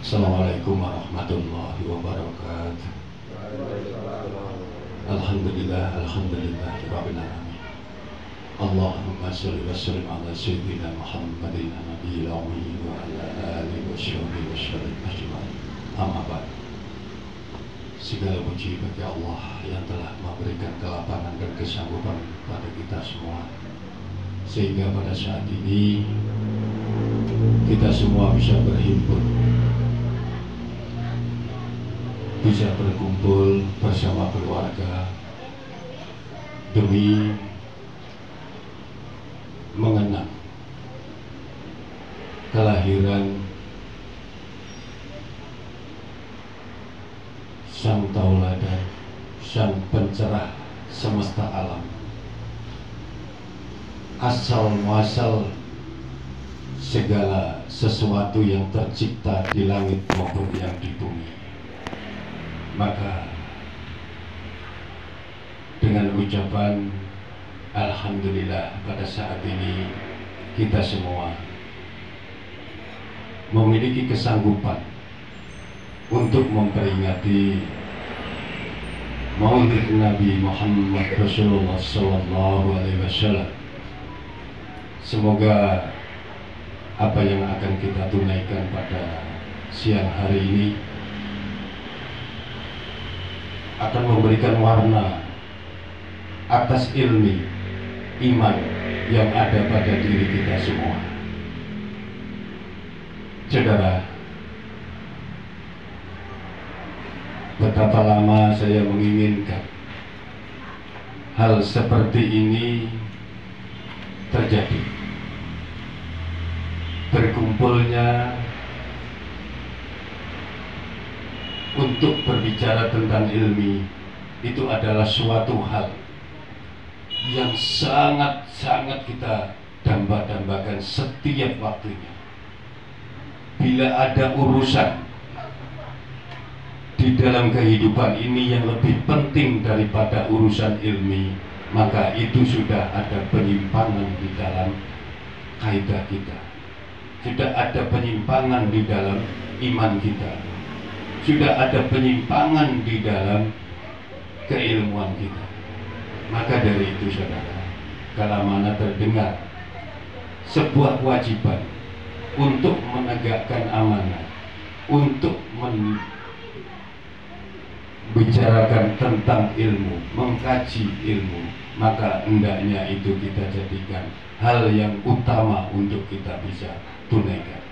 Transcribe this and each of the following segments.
Assalamualaikum warahmatullahi wabarakatuh. Alhamdulillah, alhamdulillah, rabbil alamin. Allahumma sholli wa sallim ala sayyidina Muhammadin nabiyil ummi wa ala alihi wa sahbihi wa sallam ajma'in. Amma ba'd. Segala puji bagi Allah yang telah memberikan kelapangan dan kesanggupan pada kita semua, sehingga pada saat ini kita semua bisa berhimpun, bisa berkumpul bersama keluarga demi mengenang kelahiran Sang Tauladan, Sang Pencerah semesta alam, asal muasal segala sesuatu yang tercipta di langit maupun yang di bumi. Maka dengan ucapan alhamdulillah, pada saat ini kita semua memiliki kesanggupan untuk memperingati Maulid Nabi Muhammad Rasulullah Sallallahu Alaihi Wasallam. Semoga apa yang akan kita tunaikan pada siang hari ini akan memberikan warna atas ilmu iman yang ada pada diri kita semua. Saudara, betapa lama saya menginginkan hal seperti ini terjadi. Berkumpulnya untuk berbicara tentang ilmu itu adalah suatu hal yang sangat-sangat kita damba-dambakan setiap waktunya. Bila ada urusan di dalam kehidupan ini yang lebih penting daripada urusan ilmi, maka itu sudah ada penyimpangan di dalam kaidah kita, sudah ada penyimpangan di dalam iman kita, sudah ada penyimpangan di dalam keilmuan kita. Maka dari itu saudara, kalau mana terdengar sebuah kewajiban untuk menegakkan amanah, untuk membicarakan tentang ilmu, mengkaji ilmu, maka hendaknya itu kita jadikan hal yang utama untuk kita bisa tunaikan.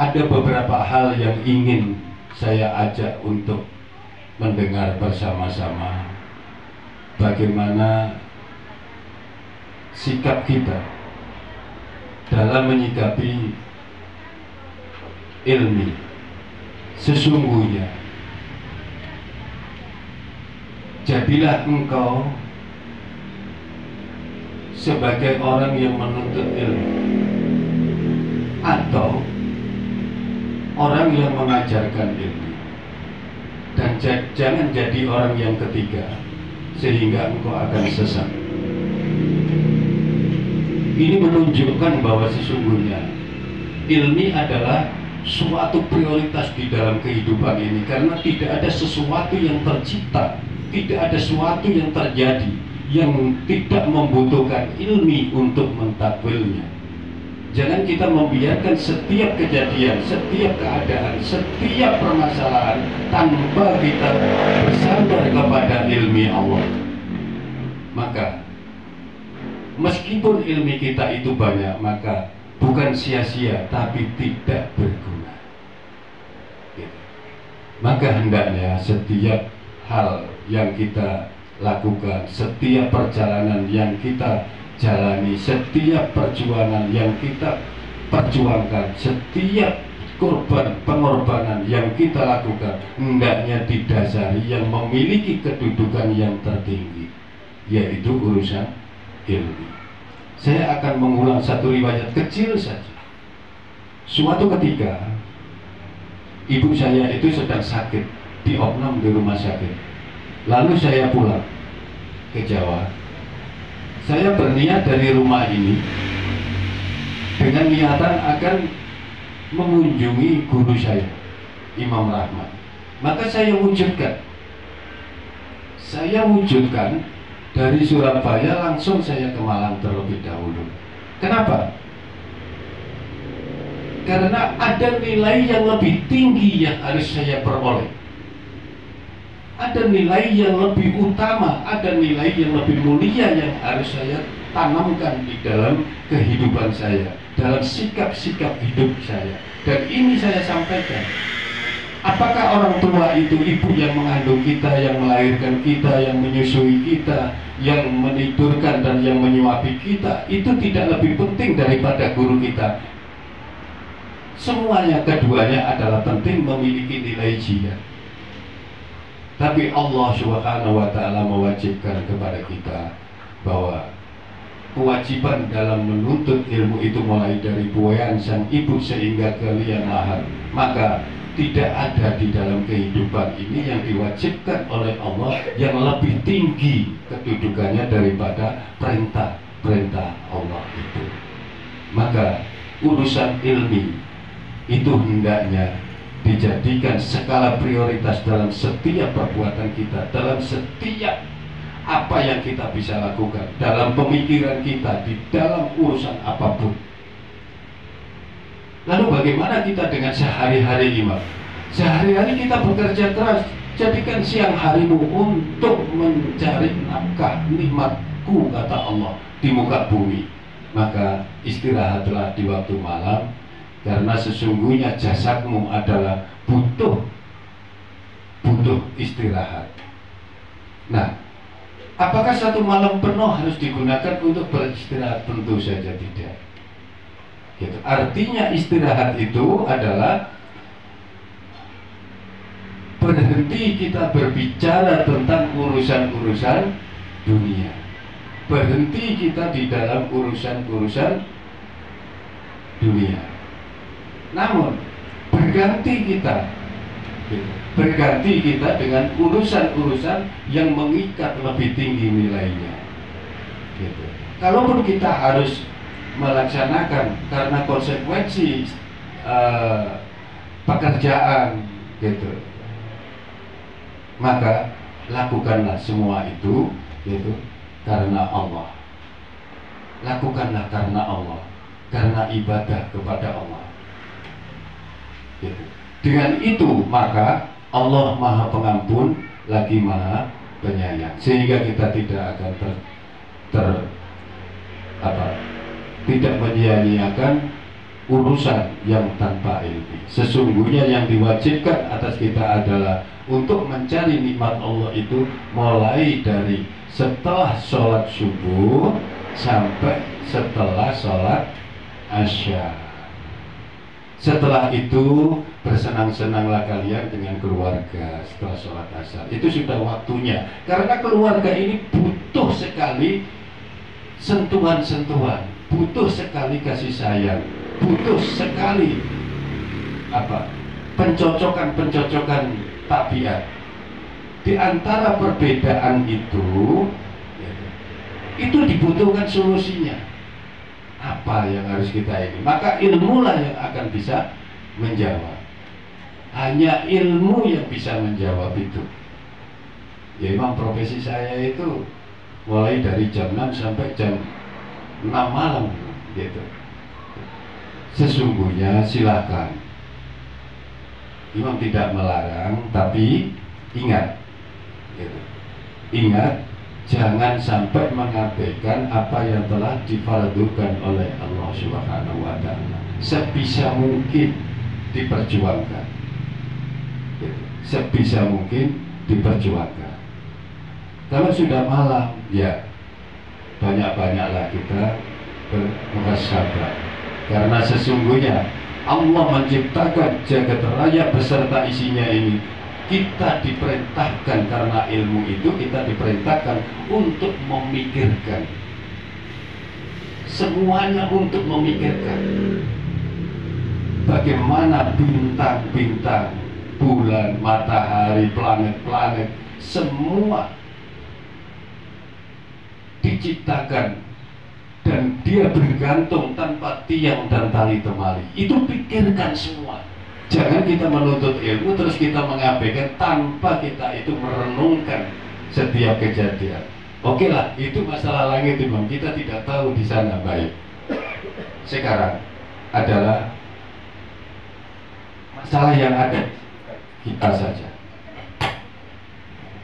Ada beberapa hal yang ingin saya ajak untuk mendengar bersama-sama, bagaimana sikap kita dalam menyikapi ilmu. Sesungguhnya jadilah engkau sebagai orang yang menuntut ilmu atau orang yang mengajarkan ilmu, dan jangan jadi orang yang ketiga sehingga engkau akan sesat. Ini menunjukkan bahwa sesungguhnya ilmu adalah suatu prioritas di dalam kehidupan ini, karena tidak ada sesuatu yang tercipta, tidak ada sesuatu yang terjadi yang tidak membutuhkan ilmu untuk mentakwilnya. Jangan kita membiarkan setiap kejadian, setiap keadaan, setiap permasalahan tanpa kita bersandar kepada ilmu Allah. Maka meskipun ilmu kita itu banyak, maka bukan sia-sia, tapi tidak berguna. Maka hendaknya setiap hal yang kita lakukan, setiap perjalanan yang kita jalani, setiap perjuangan yang kita perjuangkan, setiap pengorbanan yang kita lakukan, hendaknya didasari yang memiliki kedudukan yang tertinggi, yaitu urusan ilmu. Saya akan mengulang satu riwayat kecil saja. Suatu ketika ibu saya itu sedang sakit, diopnam di rumah sakit. Lalu saya pulang ke Jawa. Saya berniat dari rumah ini dengan niatan akan mengunjungi guru saya, Imam Rahman. Maka saya wujudkan dari Surabaya langsung saya ke Malang terlebih dahulu. Kenapa? Karena ada nilai yang lebih tinggi yang harus saya peroleh. Ada nilai yang lebih utama, ada nilai yang lebih mulia yang harus saya tanamkan di dalam kehidupan saya, dalam sikap-sikap hidup saya. Dan ini saya sampaikan. Apakah orang tua itu ibu yang mengandung kita, yang melahirkan kita, yang menyusui kita, yang menidurkan dan yang menyuapi kita, itu tidak lebih penting daripada guru kita? Semuanya, keduanya adalah penting, memiliki nilai jihad. Tapi Allah Subhanahu wa Ta'ala mewajibkan kepada kita bahwa kewajiban dalam menuntut ilmu itu mulai dari buayan sang ibu sehingga ke liang lahat. Maka tidak ada di dalam kehidupan ini yang diwajibkan oleh Allah yang lebih tinggi kedudukannya daripada perintah Allah itu. Maka urusan ilmi itu hendaknya dijadikan skala prioritas dalam setiap perbuatan kita, dalam setiap apa yang kita bisa lakukan, dalam pemikiran kita, di dalam urusan apapun. Lalu bagaimana kita dengan sehari-hari, Imam? Sehari-hari kita bekerja keras, jadikan siang harimu untuk mencari nafkah, nikmatku kata Allah di muka bumi. Maka istirahatlah di waktu malam, karena sesungguhnya jasadmu adalah butuh istirahat. Nah, apakah satu malam penuh harus digunakan untuk beristirahat? Tentu saja tidak. Gitu. Artinya istirahat itu adalah berhenti kita berbicara tentang urusan-urusan dunia, berhenti kita di dalam urusan-urusan dunia, namun berganti kita dengan urusan-urusan yang mengikat lebih tinggi nilainya. Gitu. Kalaupun kita harus melaksanakan karena konsekuensi pekerjaan, gitu, maka lakukanlah semua itu, gitu, karena Allah. Lakukanlah karena Allah, karena ibadah kepada Allah. Gitu. Dengan itu maka Allah Maha Pengampun lagi Maha Penyayang, sehingga kita tidak akan tidak menyia-nyiakan urusan yang tanpa ilmu. Sesungguhnya yang diwajibkan atas kita adalah untuk mencari nikmat Allah itu mulai dari setelah sholat subuh sampai setelah sholat asya. Setelah itu bersenang-senanglah kalian dengan keluarga setelah sholat asar. Itu sudah waktunya, karena keluarga ini butuh sekali sentuhan-sentuhan, butuh sekali kasih sayang, butuh sekali pencocokan tabiat. Di antara perbedaan itu dibutuhkan solusinya. Apa yang harus kita ini? Maka ilmulah yang akan bisa menjawab. Hanya ilmu yang bisa menjawab itu. Ya, memang profesi saya itu mulai dari jam 6 sampai jam 6 malam, gitu. Sesungguhnya silakan, Imam tidak melarang, tapi ingat, gitu. Ingat, jangan sampai mengabaikan apa yang telah difardukan oleh Allah Subhanahu wa Ta'ala. Sebisa mungkin diperjuangkan, gitu. Sebisa mungkin diperjuangkan. Kalau sudah malam, ya banyak-banyaklah kita bermuhasabah, karena sesungguhnya Allah menciptakan jagat raya beserta isinya ini. Kita diperintahkan, karena ilmu itu kita diperintahkan untuk memikirkan. Semuanya untuk memikirkan bagaimana bintang-bintang, bulan, matahari, planet-planet, semua diciptakan dan dia bergantung tanpa tiang dan tali temali. Itu pikirkan semua. Jangan kita menuntut ilmu terus kita mengabaikan tanpa kita itu merenungkan setiap kejadian. Oke lah, itu masalah langit Imam, kita tidak tahu di sana baik. Sekarang adalah masalah yang ada kita saja.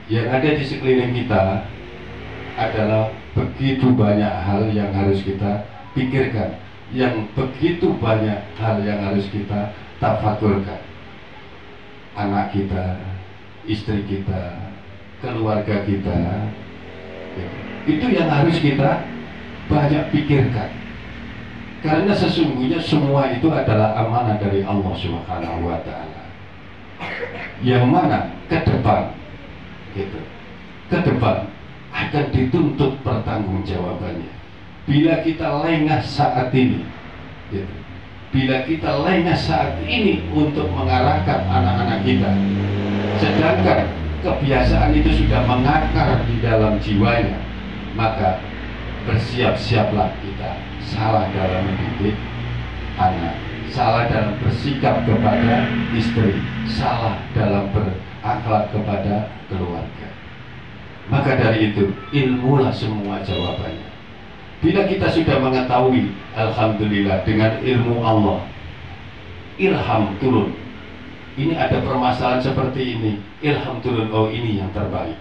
Yang ada di sekeliling kita adalah begitu banyak hal yang harus kita pikirkan, yang begitu banyak hal yang harus kita tafakurkan. Anak kita, istri kita, keluarga kita, itu yang harus kita banyak pikirkan. Karena sesungguhnya semua itu adalah amanah dari Allah Subhanahu wa Ta'ala, yang mana ke depan gitu, ke depan akan dituntut pertanggungjawabannya. Bila kita lengah saat ini gitu, bila kita lengah saat ini untuk mengarahkan anak-anak kita, sedangkan kebiasaan itu sudah mengakar di dalam jiwanya, maka bersiap-siaplah kita salah dalam mendidik anak, salah dalam bersikap kepada istri, salah dalam berakhlak kepada keluarga. Maka dari itu, ilmulah semua jawabannya. Bila kita sudah mengetahui, alhamdulillah, dengan ilmu Allah, ilham turun. Ini ada permasalahan seperti ini, ilham turun, oh ini yang terbaik.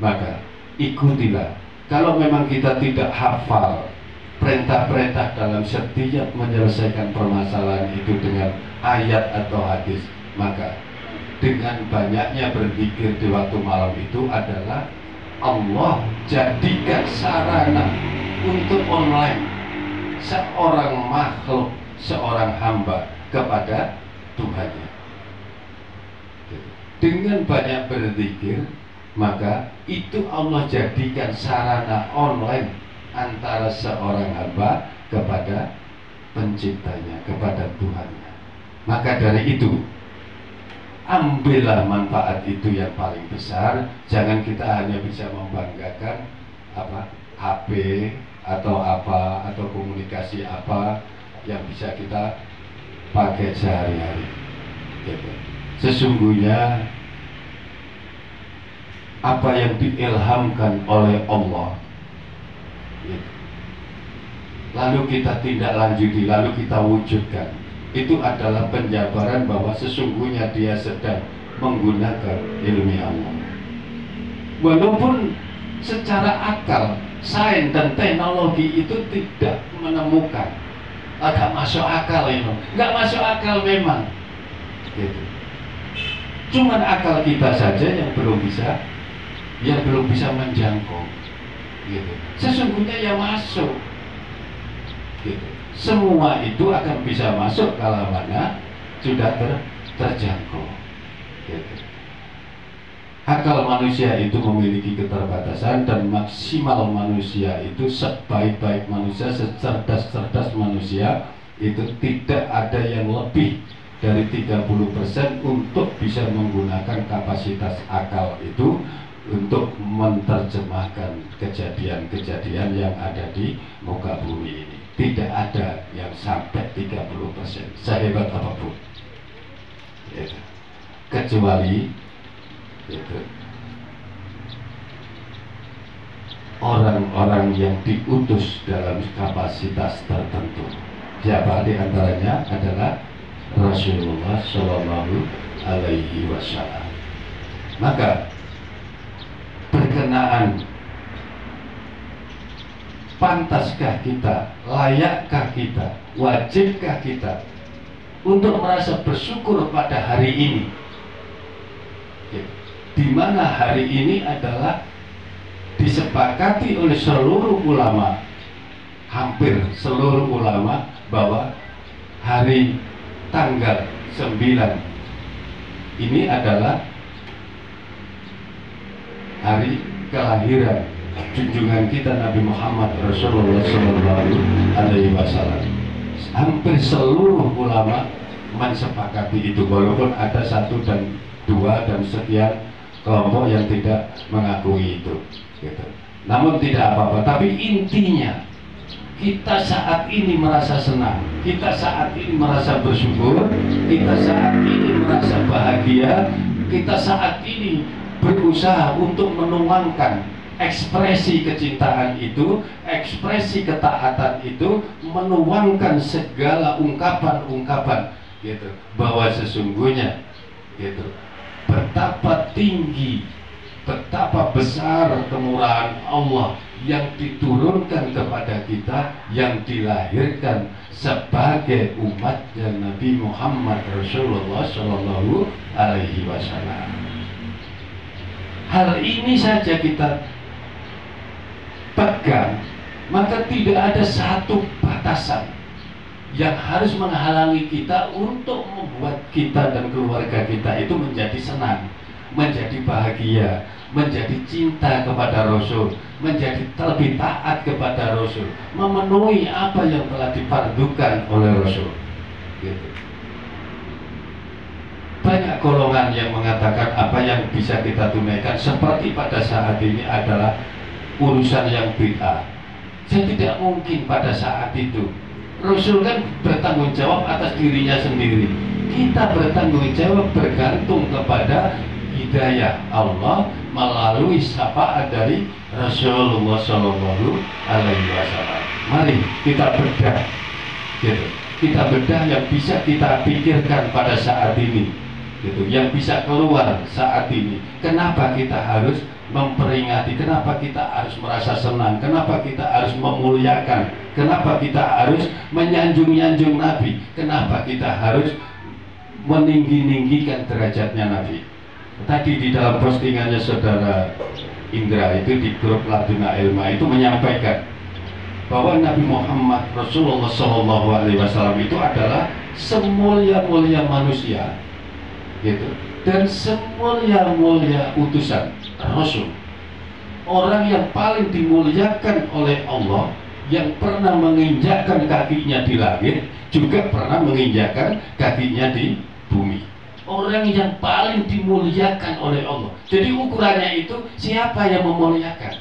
Maka ikutilah. Kalau memang kita tidak hafal perintah-perintah dalam setiap menyelesaikan permasalahan itu dengan ayat atau hadis, maka dengan banyaknya berzikir di waktu malam itu adalah Allah jadikan sarana untuk online seorang makhluk, seorang hamba kepada Tuhannya. Dengan banyak berzikir, maka itu Allah jadikan sarana online antara seorang hamba kepada penciptanya, kepada Tuhannya. Maka dari itu, ambillah manfaat itu yang paling besar. Jangan kita hanya bisa membanggakan HP atau apa, atau komunikasi apa yang bisa kita pakai sehari-hari gitu. Sesungguhnya apa yang diilhamkan oleh Allah gitu, lalu kita tindak lanjuti, lalu kita wujudkan, itu adalah penjabaran bahwa sesungguhnya dia sedang menggunakan ilmu Allah. Walaupun secara akal, sains dan teknologi itu tidak menemukan, agak masuk akal itu, nggak masuk akal memang gitu. Cuman akal kita saja yang belum bisa menjangkau gitu. Sesungguhnya ya masuk gitu. Semua itu akan bisa masuk kalau mana sudah terjangkau gitu. Akal manusia itu memiliki keterbatasan, dan maksimal manusia itu sebaik-baik manusia, secerdas-cerdas manusia itu tidak ada yang lebih dari 30% untuk bisa menggunakan kapasitas akal itu untuk menerjemahkan kejadian-kejadian yang ada di muka bumi ini. Tidak ada yang sampai 30%, sehebat apapun gitu. Kecuali gitu, orang-orang yang diutus dalam kapasitas tertentu. Siapa di antaranya adalah Rasulullah Shallallahu Alaihi Wasallam. Maka berkenaan pantaskah kita, layakkah kita, wajibkah kita untuk merasa bersyukur pada hari ini, di mana hari ini adalah disepakati oleh seluruh ulama, hampir seluruh ulama, bahwa hari tanggal 9 ini adalah hari kelahiran junjungan kita Nabi Muhammad Rasulullah Sallallahu Alaihi Wasallam. Hampir seluruh ulama mensepakati itu, walaupun ada 1 dan 2 dan sekian kelompok yang tidak mengakui itu gitu. Namun tidak apa-apa, tapi intinya kita saat ini merasa senang, kita saat ini merasa bersyukur, kita saat ini merasa bahagia, kita saat ini berusaha untuk menuangkan ekspresi kecintaan itu, ekspresi ketaatan itu, menuangkan segala ungkapan-ungkapan gitu, bahwa sesungguhnya gitu, betapa tinggi, betapa besar kemurahan Allah yang diturunkan kepada kita, yang dilahirkan sebagai umatnya Nabi Muhammad Rasulullah Shallallahu Alaihi Wasallam. Hal ini saja kita pegang, maka tidak ada satu batasan yang harus menghalangi kita untuk membuat kita dan keluarga kita itu menjadi senang, menjadi bahagia, menjadi cinta kepada Rasul, menjadi lebih taat kepada Rasul, memenuhi apa yang telah difardukan oleh Rasul gitu. Banyak golongan yang mengatakan apa yang bisa kita tunaikan seperti pada saat ini adalah urusan yang bid'ah. Saya tidak mungkin pada saat itu. Rasul kan bertanggung jawab atas dirinya sendiri. Kita bertanggung jawab bergantung kepada hidayah Allah melalui syafaat dari Rasulullah Shallallahu Alaihi Wasallam. Mari kita bedah, gitu. Kita bedah yang bisa kita pikirkan pada saat ini, gitu. Yang bisa keluar saat ini. Kenapa kita harus memperingati, kenapa kita harus merasa senang, kenapa kita harus memuliakan, kenapa kita harus menyanjung-nyanjung Nabi, kenapa kita harus meninggi-ninggikan derajatnya Nabi. Tadi di dalam postingannya saudara Indra itu di grup Laduna Ilma itu menyampaikan bahwa Nabi Muhammad Rasulullah Shallallahu Alaihi Wasallam itu adalah semulia-mulia manusia, gitu, dan semulia-mulia utusan Rasul, orang yang paling dimuliakan oleh Allah, yang pernah menginjakkan kakinya di langit, juga pernah menginjakkan kakinya di bumi. Orang yang paling dimuliakan oleh Allah. Jadi ukurannya itu siapa yang memuliakan?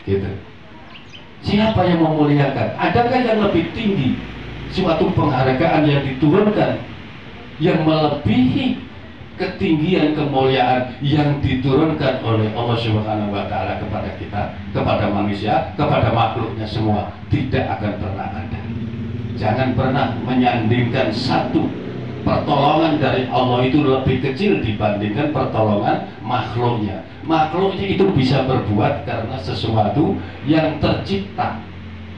Gitu. Siapa yang memuliakan? Adakah yang lebih tinggi suatu penghargaan yang diturunkan yang melebihi ketinggian kemuliaan yang diturunkan oleh Allah Subhanahu wa Ta'ala kepada kita, kepada manusia, kepada makhluknya semua? Tidak akan pernah ada. Jangan pernah menyandingkan satu pertolongan dari Allah itu lebih kecil dibandingkan pertolongan makhluknya. Makhluknya itu bisa berbuat karena sesuatu yang tercipta,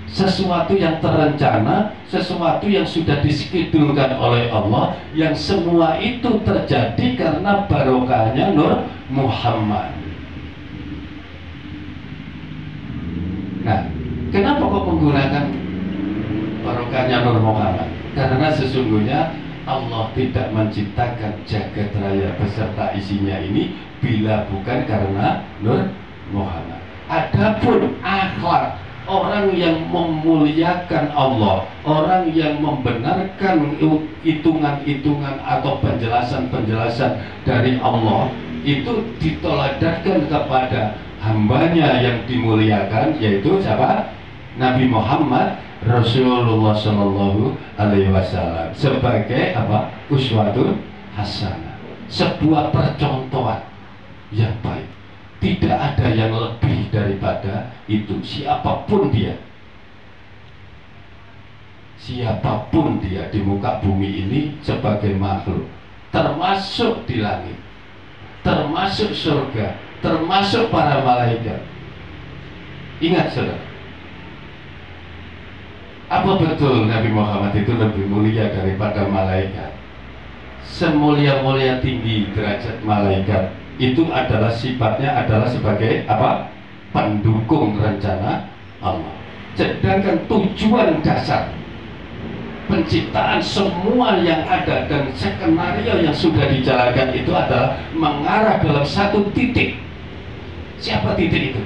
sesuatu yang terencana, sesuatu yang sudah diskedulkan oleh Allah, yang semua itu terjadi karena barokahnya Nur Muhammad. Nah, kenapa kok menggunakan barokahnya Nur Muhammad? Karena sesungguhnya Allah tidak menciptakan jagat raya beserta isinya ini bila bukan karena Nur Muhammad. Adapun akhlak orang yang memuliakan Allah, orang yang membenarkan hitungan-hitungan atau penjelasan-penjelasan dari Allah, itu ditoladankan kepada hambanya yang dimuliakan, yaitu siapa? Nabi Muhammad Rasulullah Shallallahu Alaihi Wasallam, sebagai apa? Uswatun hasanah, sebuah percontohan yang baik. Tidak ada yang lebih daripada itu, siapapun dia, siapapun dia di muka bumi ini sebagai makhluk, termasuk di langit, termasuk surga, termasuk para malaikat. Ingat saudara, apa betul Nabi Muhammad itu lebih mulia daripada malaikat? Semulia-mulia tinggi derajat malaikat itu adalah sifatnya adalah sebagai apa? Pendukung rencana Allah. Sedangkan tujuan dasar penciptaan semua yang ada dan skenario yang sudah dijalankan itu adalah mengarah dalam satu titik. Siapa titik itu?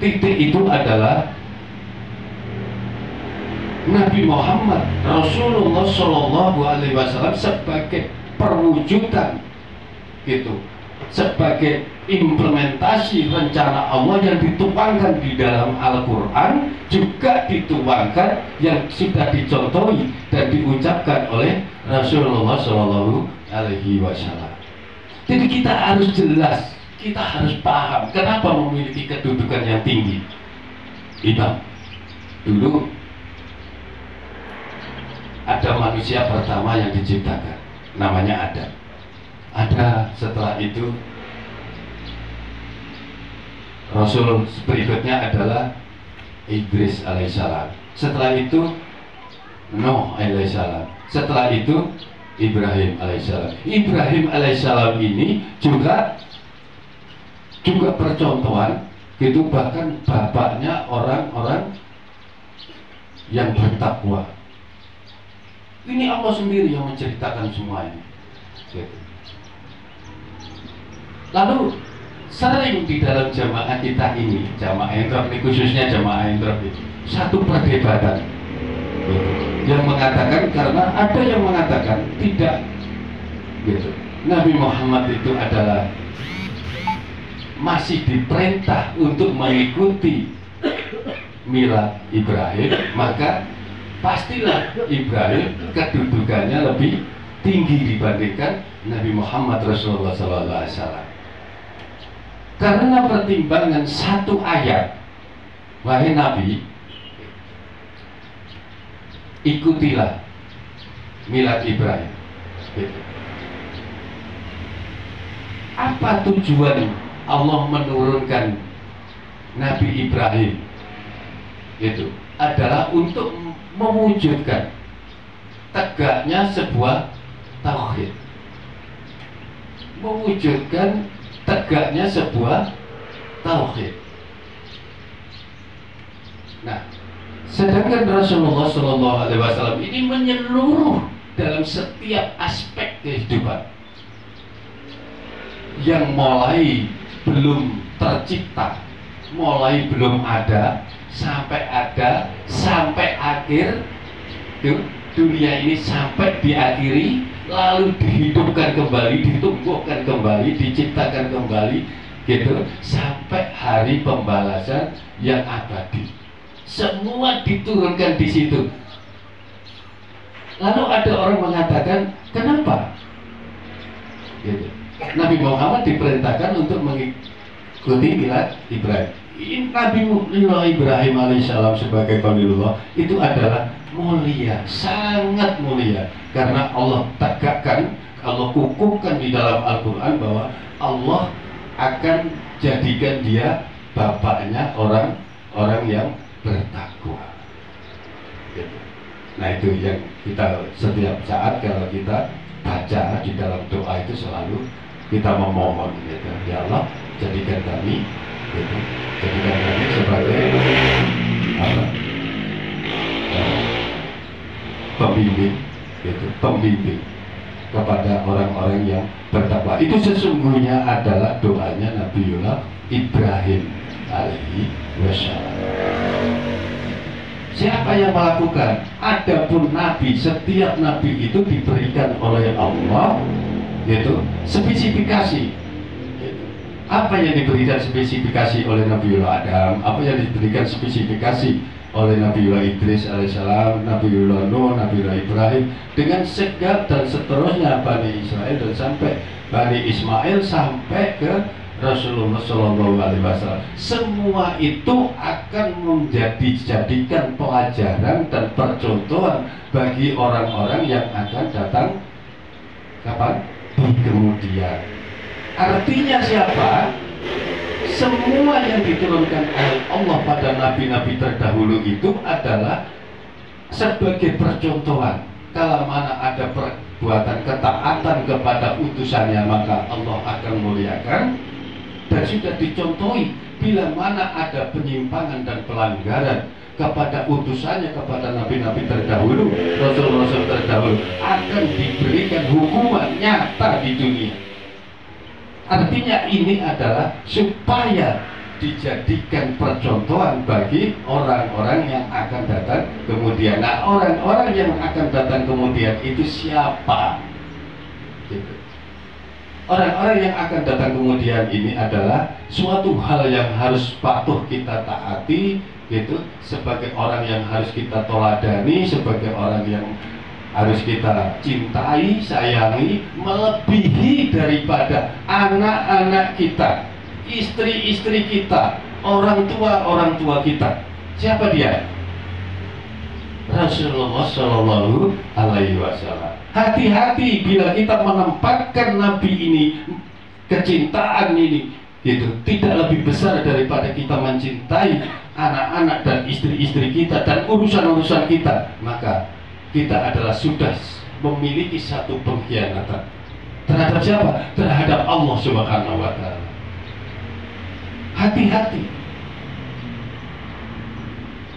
Titik itu adalah Nabi Muhammad Rasulullah Shallallahu Alaihi Wasallam sebagai perwujudan gitu sebagai implementasi rencana Allah yang dituangkan di dalam Al-Quran, juga dituangkan yang sudah dicontohi dan diucapkan oleh Rasulullah Shallallahu Alaihi Wasallam. Jadi kita harus jelas, kita harus paham kenapa memiliki kedudukan yang tinggi. Imam, dulu ada manusia pertama yang diciptakan, namanya Adam. Ada setelah itu Rasul berikutnya adalah Idris alaihissalam. Setelah itu Nuh alaihissalam. Setelah itu Ibrahim alaihissalam. Ibrahim alaihissalam ini juga percontohan gitu, bahkan bapaknya orang-orang yang bertakwa. Ini Allah sendiri yang menceritakan semua ini gitu. Lalu sering di dalam jamaah kita ini, jamaah entrop ini, khususnya jamaah entrop ini, satu perdebatan gitu, yang mengatakan, karena ada yang mengatakan tidak gitu, Nabi Muhammad itu adalah masih diperintah untuk mengikuti milad Ibrahim, maka pastilah Ibrahim kedudukannya lebih tinggi dibandingkan Nabi Muhammad Rasulullah SAW. Karena pertimbangan satu ayat, wahai Nabi, ikutilah milad Ibrahim. Apa tujuan Allah menurunkan Nabi Ibrahim? Itu adalah untuk mewujudkan tegaknya sebuah tauhid, mewujudkan tegaknya sebuah tauhid. Nah, sedangkan Rasulullah SAW ini menyeluruh dalam setiap aspek kehidupan, yang mulai belum tercipta, mulai belum ada, sampai akhir dunia ini, sampai diakhiri, lalu dihidupkan kembali, ditumbuhkan kembali, diciptakan kembali gitu, sampai hari pembalasan yang abadi. Semua diturunkan di situ. Lalu ada orang mengatakan, kenapa gitu, Nabi Muhammad diperintahkan untuk mengikuti milad Ibrahim? Nabi Ibrahim alaihissalam sebagai Khalilullah itu adalah mulia, sangat mulia, karena Allah tegakkan, Allah kukuhkan di dalam Al-Quran bahwa Allah akan jadikan dia bapaknya orang-orang yang bertakwa gitu. Nah, itu yang kita setiap saat kalau kita baca di dalam doa itu selalu kita memohon gitu, ya Allah jadikan kami gitu, jadikan kami sebagai apa, pembimbing gitu, pembimbing kepada orang-orang yang bertakwa. Itu sesungguhnya adalah doanya Nabiullah Ibrahim alaihi wassalam. Siapa yang melakukan? Adapun Nabi, setiap Nabi itu diberikan oleh Allah yaitu spesifikasi gitu. Apa yang diberikan spesifikasi oleh Nabiullah Adam, apa yang diberikan spesifikasi oleh Nabiullah Idris alaihissalam, Nabiullah Nuh, Nabiullah Ibrahim, dengan segala dan seterusnya Bani Israel, dan sampai Bani Ismail sampai ke Rasulullah SAW. Semua itu akan dijadikan pelajaran dan percontohan bagi orang-orang yang akan datang kapan? Di kemudian. Artinya siapa? Semua yang diturunkan oleh Allah pada nabi-nabi terdahulu itu adalah sebagai percontohan. Kalau mana ada perbuatan ketaatan kepada utusannya, maka Allah akan muliakan. Dan sudah dicontohi, bila mana ada penyimpangan dan pelanggaran kepada utusannya, kepada nabi-nabi terdahulu, rasul-rasul terdahulu, akan diberikan hukuman nyata di dunia. Artinya ini adalah supaya dijadikan percontohan bagi orang-orang yang akan datang kemudian. Nah, orang-orang yang akan datang kemudian itu siapa? Gitu. Orang-orang yang akan datang kemudian ini adalah suatu hal yang harus patuh kita taati, gitu, sebagai orang yang harus kita toladani, sebagai orang yang harus kita cintai, sayangi, melebihi daripada anak-anak kita, istri-istri kita, orang tua kita. Siapa dia? Rasulullah Shallallahu Alaihi Wasallam. Hati-hati bila kita menempatkan Nabi ini, kecintaan ini, gitu, tidak lebih besar daripada kita mencintai anak-anak dan istri-istri kita dan urusan-urusan kita, maka kita adalah sudah memiliki satu pengkhianatan terhadap siapa? Terhadap Allah Subhanahu Wa Taala. Hati-hati.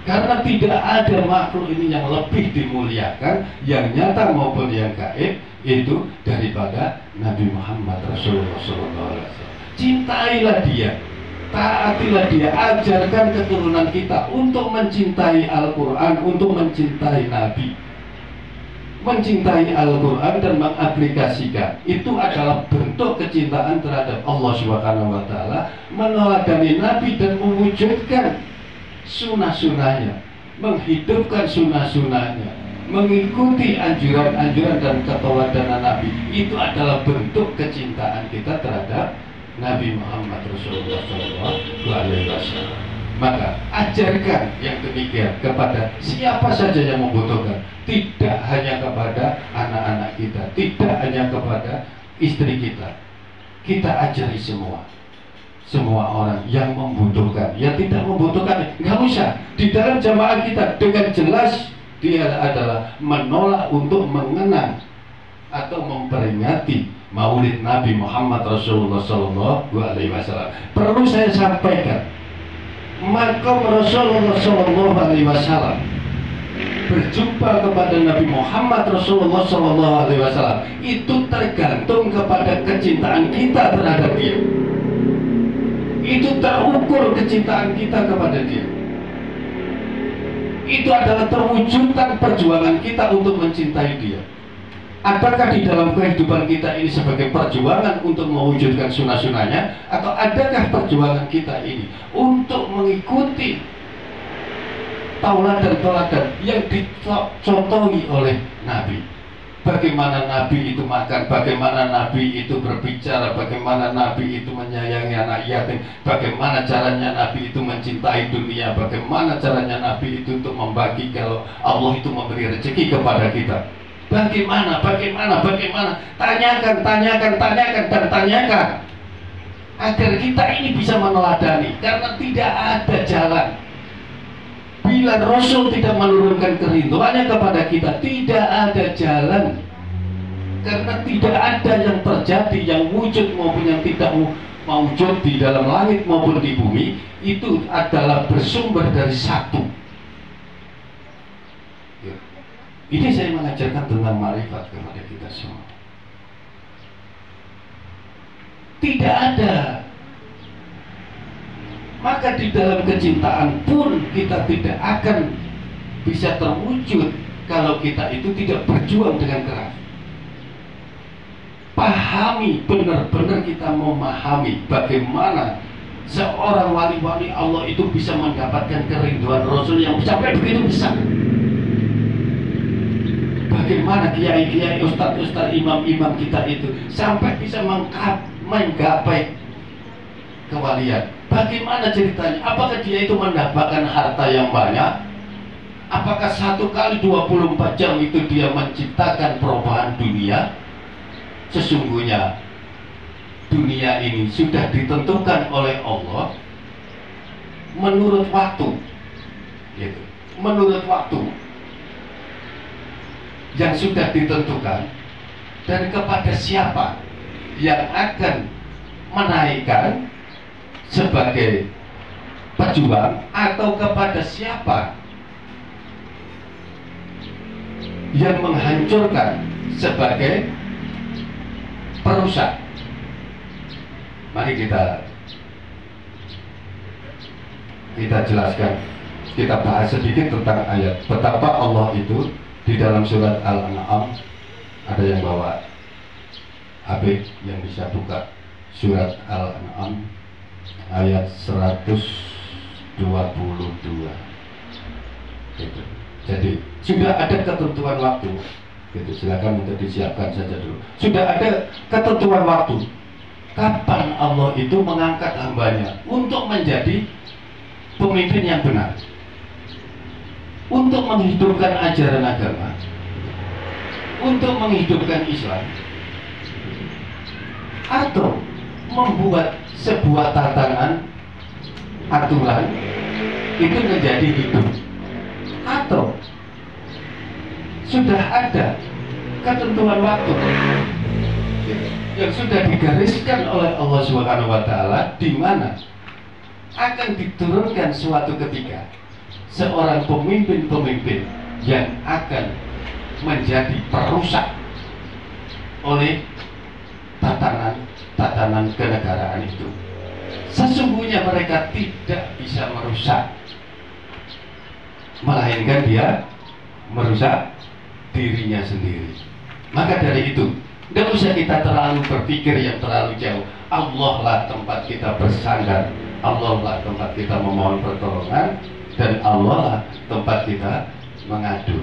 Karena tidak ada makhluk ini yang lebih dimuliakan, yang nyata maupun yang gaib, itu daripada Nabi Muhammad Rasulullah SAW. Cintailah dia, taatilah dia, ajarkan keturunan kita untuk mencintai Al-Quran, untuk mencintai Nabi. Mencintai Al-Quran dan mengaplikasikan itu adalah bentuk kecintaan terhadap Allah Subhanahu Wa Taala, meneladani Nabi dan mewujudkan sunnah-sunnahnya, menghidupkan sunnah-sunnahnya, mengikuti anjuran-anjuran dan keteladanan Nabi. Itu adalah bentuk kecintaan kita terhadap Nabi Muhammad Rasulullah SAW. Maka ajarkan yang demikian kepada siapa saja yang membutuhkan, tidak hanya kepada anak-anak kita, tidak hanya kepada istri kita. Kita ajari semua orang yang membutuhkan. Yang tidak membutuhkan, nggak usah. Di dalam jamaah kita dengan jelas dia adalah menolak untuk mengenang atau memperingati Maulid Nabi Muhammad Rasulullah Sallallahu Alaihi Wasallam. Perlu saya sampaikan, makom Rasulullah Sallallahu Alaihi Wasallam berjumpa kepada Nabi Muhammad Rasulullah Sallallahu Alaihi Wasallam itu tergantung kepada kecintaan kita terhadap dia. Itu terukur kecintaan kita kepada dia. Itu adalah terwujudkan perjuangan kita untuk mencintai dia. Apakah di dalam kehidupan kita ini sebagai perjuangan untuk mewujudkan sunnah-sunnahnya, atau adakah perjuangan kita ini untuk mengikuti tauladan-tauladan yang dicontohi oleh Nabi? Bagaimana Nabi itu makan, bagaimana Nabi itu berbicara, bagaimana Nabi itu menyayangi anak yatim, bagaimana caranya Nabi itu mencintai dunia, bagaimana caranya Nabi itu untuk membagi kalau Allah itu memberi rezeki kepada kita. Bagaimana, tanyakan dan tanyakan agar kita ini bisa meneladani, karena tidak ada jalan. Bila Rasul tidak menurunkan kerinduannya kepada kita, tidak ada jalan. Karena tidak ada yang terjadi, yang wujud maupun yang tidak wujud di dalam langit maupun di bumi, itu adalah bersumber dari satu. Ini saya mengajarkan tentang ma'rifat kepada kita semua. Tidak ada. Maka di dalam kecintaan pun kita tidak akan bisa terwujud kalau kita itu tidak berjuang dengan keras. Pahami, benar-benar kita memahami bagaimana seorang wali-wali Allah itu bisa mendapatkan kerinduan Rasul yang sampai begitu besar. Bagaimana kiai-kiai, ustadz-ustadz, imam-imam kita itu sampai bisa menggapai kewalian. Bagaimana ceritanya? Apakah dia itu mendapatkan harta yang banyak? Apakah 1 kali 24 jam itu dia menciptakan perubahan dunia? Sesungguhnya dunia ini sudah ditentukan oleh Allah menurut waktu, gitu. Menurut waktu yang sudah ditentukan, dan kepada siapa yang akan menaikkan sebagai pejuang, atau kepada siapa yang menghancurkan sebagai perusak. Mari kita jelaskan, kita bahas sedikit tentang ayat betapa Allah itu di dalam surat Al-An'am. Ada yang bawa Habib yang bisa buka surat Al-An'am ayat 122 gitu. Jadi sudah ada ketentuan waktu gitu. Silakan untuk disiapkan saja dulu. Sudah ada ketentuan waktu kapan Allah itu mengangkat hambanya untuk menjadi pemimpin yang benar, untuk menghidupkan ajaran agama, untuk menghidupkan Islam, atau membuat sebuah tatanan aturan itu menjadi hidup, atau sudah ada ketentuan waktu yang sudah digariskan oleh Allah Subhanahu wa Ta'ala, di mana akan diturunkan suatu ketika seorang pemimpin-pemimpin yang akan menjadi perusak oleh tatanan kenegaraan itu. Sesungguhnya mereka tidak bisa merusak, melainkan dia merusak dirinya sendiri. Maka dari itu, tidak usah kita terlalu berpikir yang terlalu jauh. Allah lah tempat kita bersandar, Allah lah tempat kita memohon pertolongan, dan Allah lah tempat kita mengadu.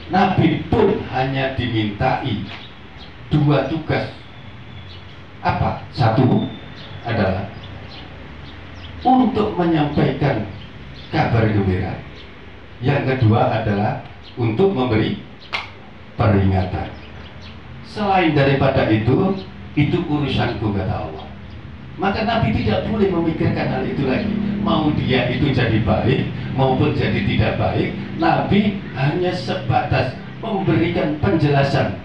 Nabi pun hanya dimintai dua tugas. Apa? Satu adalah untuk menyampaikan kabar gembira. Yang kedua adalah untuk memberi peringatan. Selain daripada itu urusanku, kata Allah. Maka Nabi tidak boleh memikirkan hal itu lagi. Mau dia itu jadi baik maupun jadi tidak baik, Nabi hanya sebatas memberikan penjelasan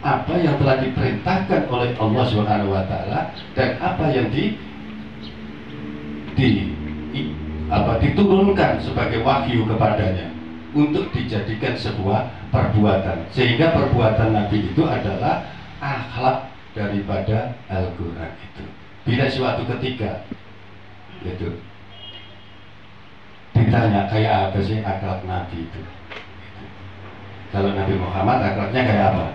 apa yang telah diperintahkan oleh Allah Subhanahu wa Ta'ala dan apa yang diturunkan sebagai wahyu kepadanya untuk dijadikan sebuah perbuatan, sehingga perbuatan Nabi itu adalah akhlak daripada Al-Quran itu. Bila suatu ketika gitu ditanya kayak apa sih akhlak Nabi itu, kalau Nabi Muhammad akhlaknya kayak apa?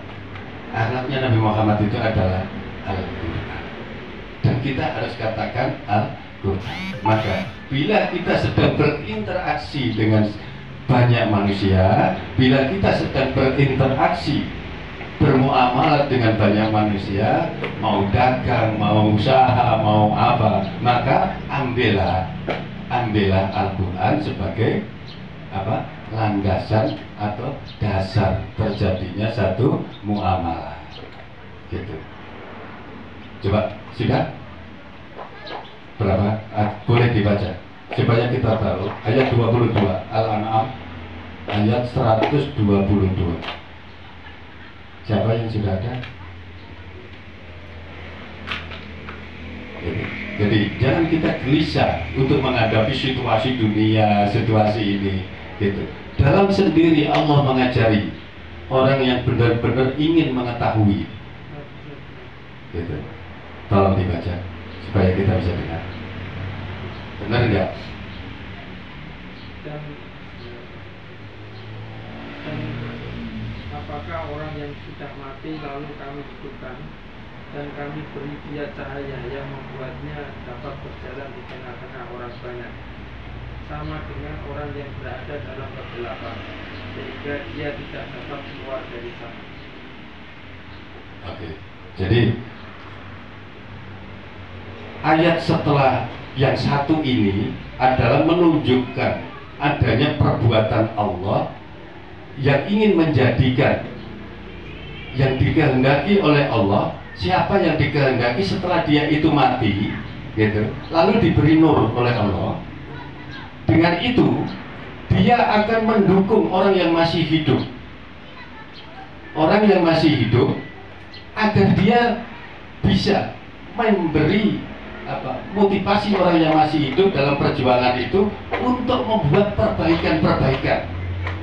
Akhlaknya Nabi Muhammad itu adalah Al-Quran, dan kita harus katakan Al-Quran. Maka bila kita sedang berinteraksi dengan banyak manusia, bila kita sedang berinteraksi, bermuamalah dengan banyak manusia, mau dagang, mau usaha, mau apa, maka ambillah Al-Quran sebagai apa? Landasan atau dasar terjadinya satu muamalah. Gitu. Coba, sudah? Berapa? Boleh dibaca supaya kita tahu. Ayat 22 Al-An'am ayat 122. Siapa yang sudah ada? Jadi jangan kita gelisah untuk menghadapi situasi dunia, situasi ini gitu. Dalam sendiri Allah mengajari orang yang benar-benar ingin mengetahui gitu. Tolong dibaca supaya kita bisa dengar. Benar enggak? Dan apakah orang yang sudah mati lalu kami hidupkan dan kami beri dia cahaya yang membuatnya dapat berjalan di tengah-tengah orang banyak, sama dengan orang yang berada dalam kegelapan sehingga dia tidak dapat keluar dari sana. Oke. Jadi ayat setelah yang satu ini adalah menunjukkan adanya perbuatan Allah yang ingin menjadikan yang dikehendaki oleh Allah. Siapa yang dikehendaki setelah dia itu mati gitu, lalu diberi nur oleh Allah, dengan itu dia akan mendukung orang yang masih hidup, agar dia bisa memberi motivasi orang yang masih hidup dalam perjuangan itu untuk membuat perbaikan.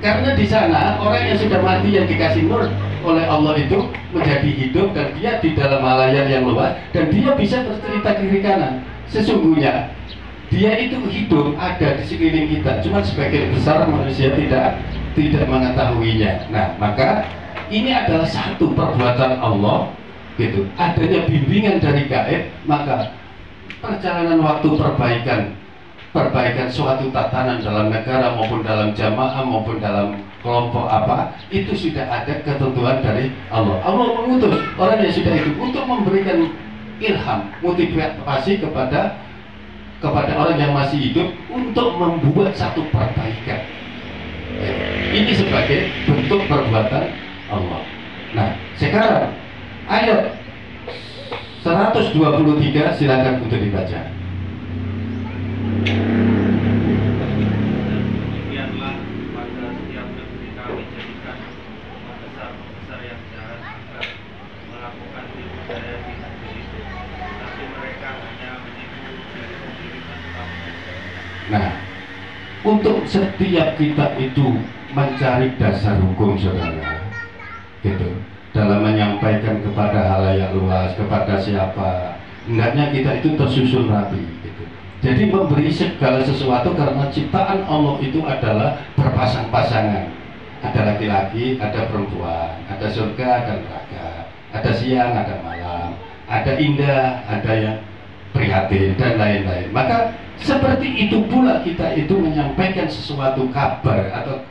Karena di sana orang yang sudah mati yang dikasih nur oleh Allah itu menjadi hidup, dan dia di dalam halayan yang luas, dan dia bisa bercerita kiri kanan. Sesungguhnya dia itu hidup ada di sekeliling kita, cuma sebagian besar manusia tidak mengetahuinya. Nah, maka ini adalah satu perbuatan Allah gitu, adanya bimbingan dari gaib, maka perjalanan waktu perbaikan suatu tatanan dalam negara maupun dalam jamaah maupun dalam kelompok apa, itu sudah ada ketentuan dari Allah. Allah mengutus orang yang sudah itu untuk memberikan ilham, motivasi kepada orang yang masih hidup untuk membuat satu perbaikan. Ini sebagai bentuk perbuatan Allah. Nah, sekarang ayat 123 silakan untuk dibaca. Demikianlah pada setiap negeri kami jadikan besar-besar yang jahat agar melakukan tipu daya di negeri itu, tapi mereka hanya menipu diri sendiri tanpa menyadari. Nah, untuk setiap kita itu mencari dasar hukum, saudara, gitu, dalam menyampaikan kepada halayak luas, kepada siapa, hendaknya kita itu tersusun rapi, gitu. Jadi memberi segala sesuatu karena ciptaan Allah itu adalah berpasang-pasangan. Ada laki-laki, ada perempuan, ada surga, ada neraka, ada siang, ada malam, ada indah, ada yang prihatin dan lain-lain. Maka seperti itu pula kita itu menyampaikan sesuatu kabar atau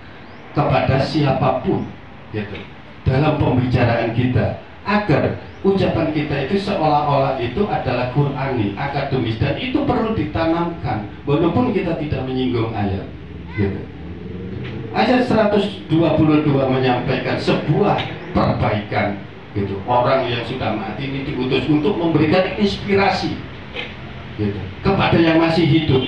kepada siapapun, gitu, dalam pembicaraan kita, agar ucapan kita itu seolah-olah itu adalah Qur'ani, akademis, dan itu perlu ditanamkan walaupun kita tidak menyinggung ayat, gitu. Ayat 122 menyampaikan sebuah perbaikan, gitu. Orang yang sudah mati ini diutus untuk memberikan inspirasi, gitu, kepada yang masih hidup.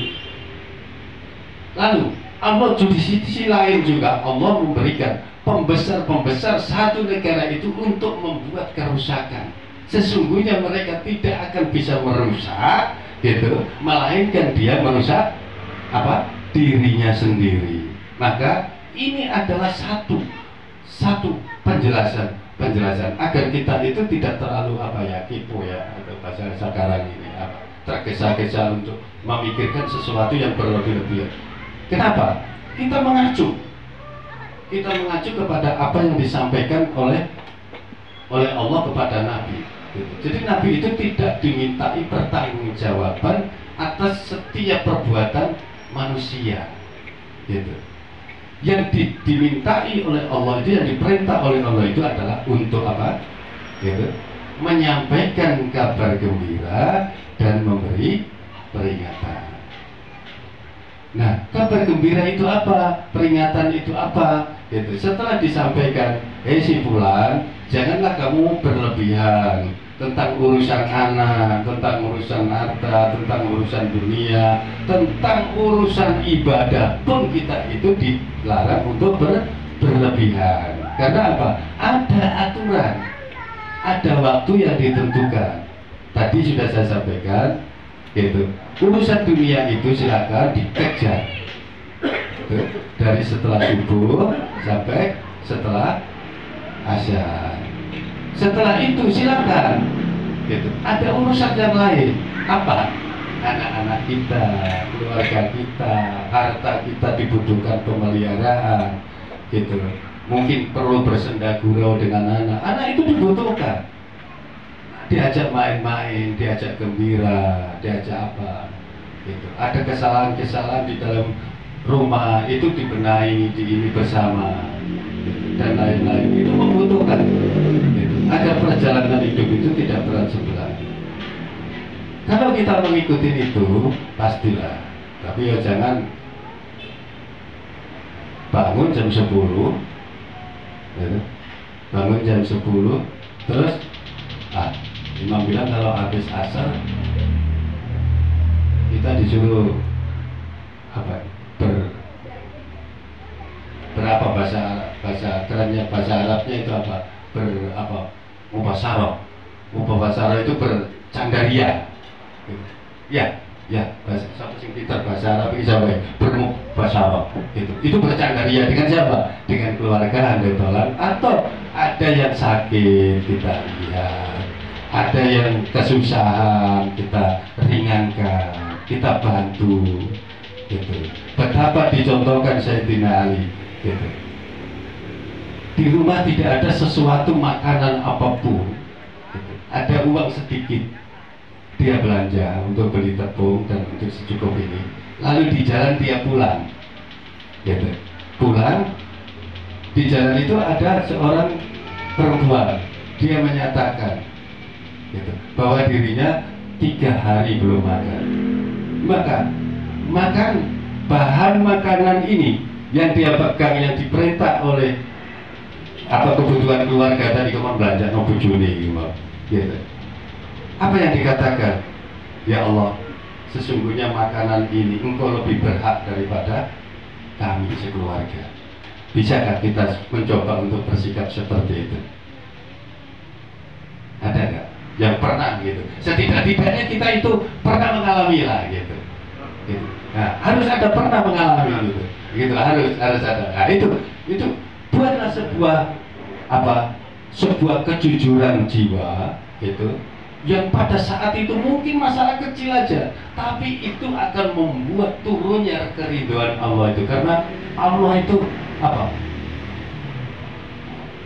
Lalu Allah di sisi lain juga Allah memberikan pembesar-pembesar satu negara itu untuk membuat kerusakan. Sesungguhnya mereka tidak akan bisa merusak, gitu, melainkan dia merusak apa? Dirinya sendiri. Maka ini adalah satu penjelasan agar kita itu tidak terlalu kipo ya, atau bahasa sekarang ini tergesa-gesa untuk memikirkan sesuatu yang berlebih-lebihan. Kenapa? Kita mengacu kepada apa yang disampaikan oleh Allah kepada Nabi. Jadi Nabi itu tidak dimintai pertanggungjawaban atas setiap perbuatan manusia, gitu. Yang dimintai oleh Allah itu, yang diperintah oleh Allah itu adalah untuk apa? Gitu. Menyampaikan kabar gembira dan memberi peringatan. Nah, kabar gembira itu apa? Peringatan itu apa? Gitu. Setelah disampaikan, si fulan, janganlah kamu berlebihan tentang urusan anak, tentang urusan harta, tentang urusan dunia, tentang urusan ibadah pun kita itu dilarang untuk berlebihan. Karena apa? Ada aturan, ada waktu yang ditentukan. Tadi sudah saya sampaikan, gitu. Urusan dunia itu silakan dikejar, gitu, dari setelah subuh sampai setelah asar. Setelah itu silakan, gitu. Ada urusan yang lain, apa? Anak-anak kita, keluarga kita, harta kita dibutuhkan pemeliharaan, gitu. Mungkin perlu bersenda gurau dengan anak itu dibutuhkan. Diajak main-main, diajak gembira, diajak apa, gitu. Ada kesalahan-kesalahan di dalam rumah itu dibenahi, ini bersama, gitu, dan lain-lain. Itu membutuhkan, gitu, agar perjalanan hidup itu tidak berat sebelah. Kalau kita mengikuti itu, pastilah. Tapi ya jangan bangun jam 10, gitu. Bangun jam 10, terus Imam bilang kalau habis asar kita disuruh berapa bahasa kerennya, bahasa Arabnya itu mubasyarah. Mubasyarah itu bercandaria. Ya, bahasa siapa sing pintar bahasa Arab ini sampai bermubasyarah. Itu bercandaria dengan siapa? Dengan keluarga, anggota, atau ada yang sakit kita lihat. Ada yang kesusahan kita ringankan, kita bantu, gitu. Betapa dicontohkan Sayyidina Ali, gitu. Di rumah tidak ada sesuatu makanan apapun, gitu. uang sedikit, dia belanja untuk beli tepung dan untuk secukup ini, lalu di jalan dia pulang, gitu. Pulang, di jalan itu ada seorang perempuan, dia menyatakan gitu, bahwa dirinya 3 hari belum makan. Maka makan bahan makanan ini yang dia pegang, yang diperintah oleh apa kebutuhan keluarga tadi, kemana belanja no bujuni gitu. Apa yang dikatakan? Ya Allah, sesungguhnya makanan ini engkau lebih berhak daripada kami sekeluarga. Bisakah kita mencoba untuk bersikap seperti itu? Ada nggak yang pernah gitu? Setidak-tidaknya kita itu pernah mengalami lah gitu. Nah, harus ada pernah mengalami gitu harus ada. Nah, itu buatlah sebuah kejujuran jiwa gitu, yang pada saat itu mungkin masalah kecil aja, tapi itu akan membuat turunnya keridhaan Allah itu, karena Allah itu apa?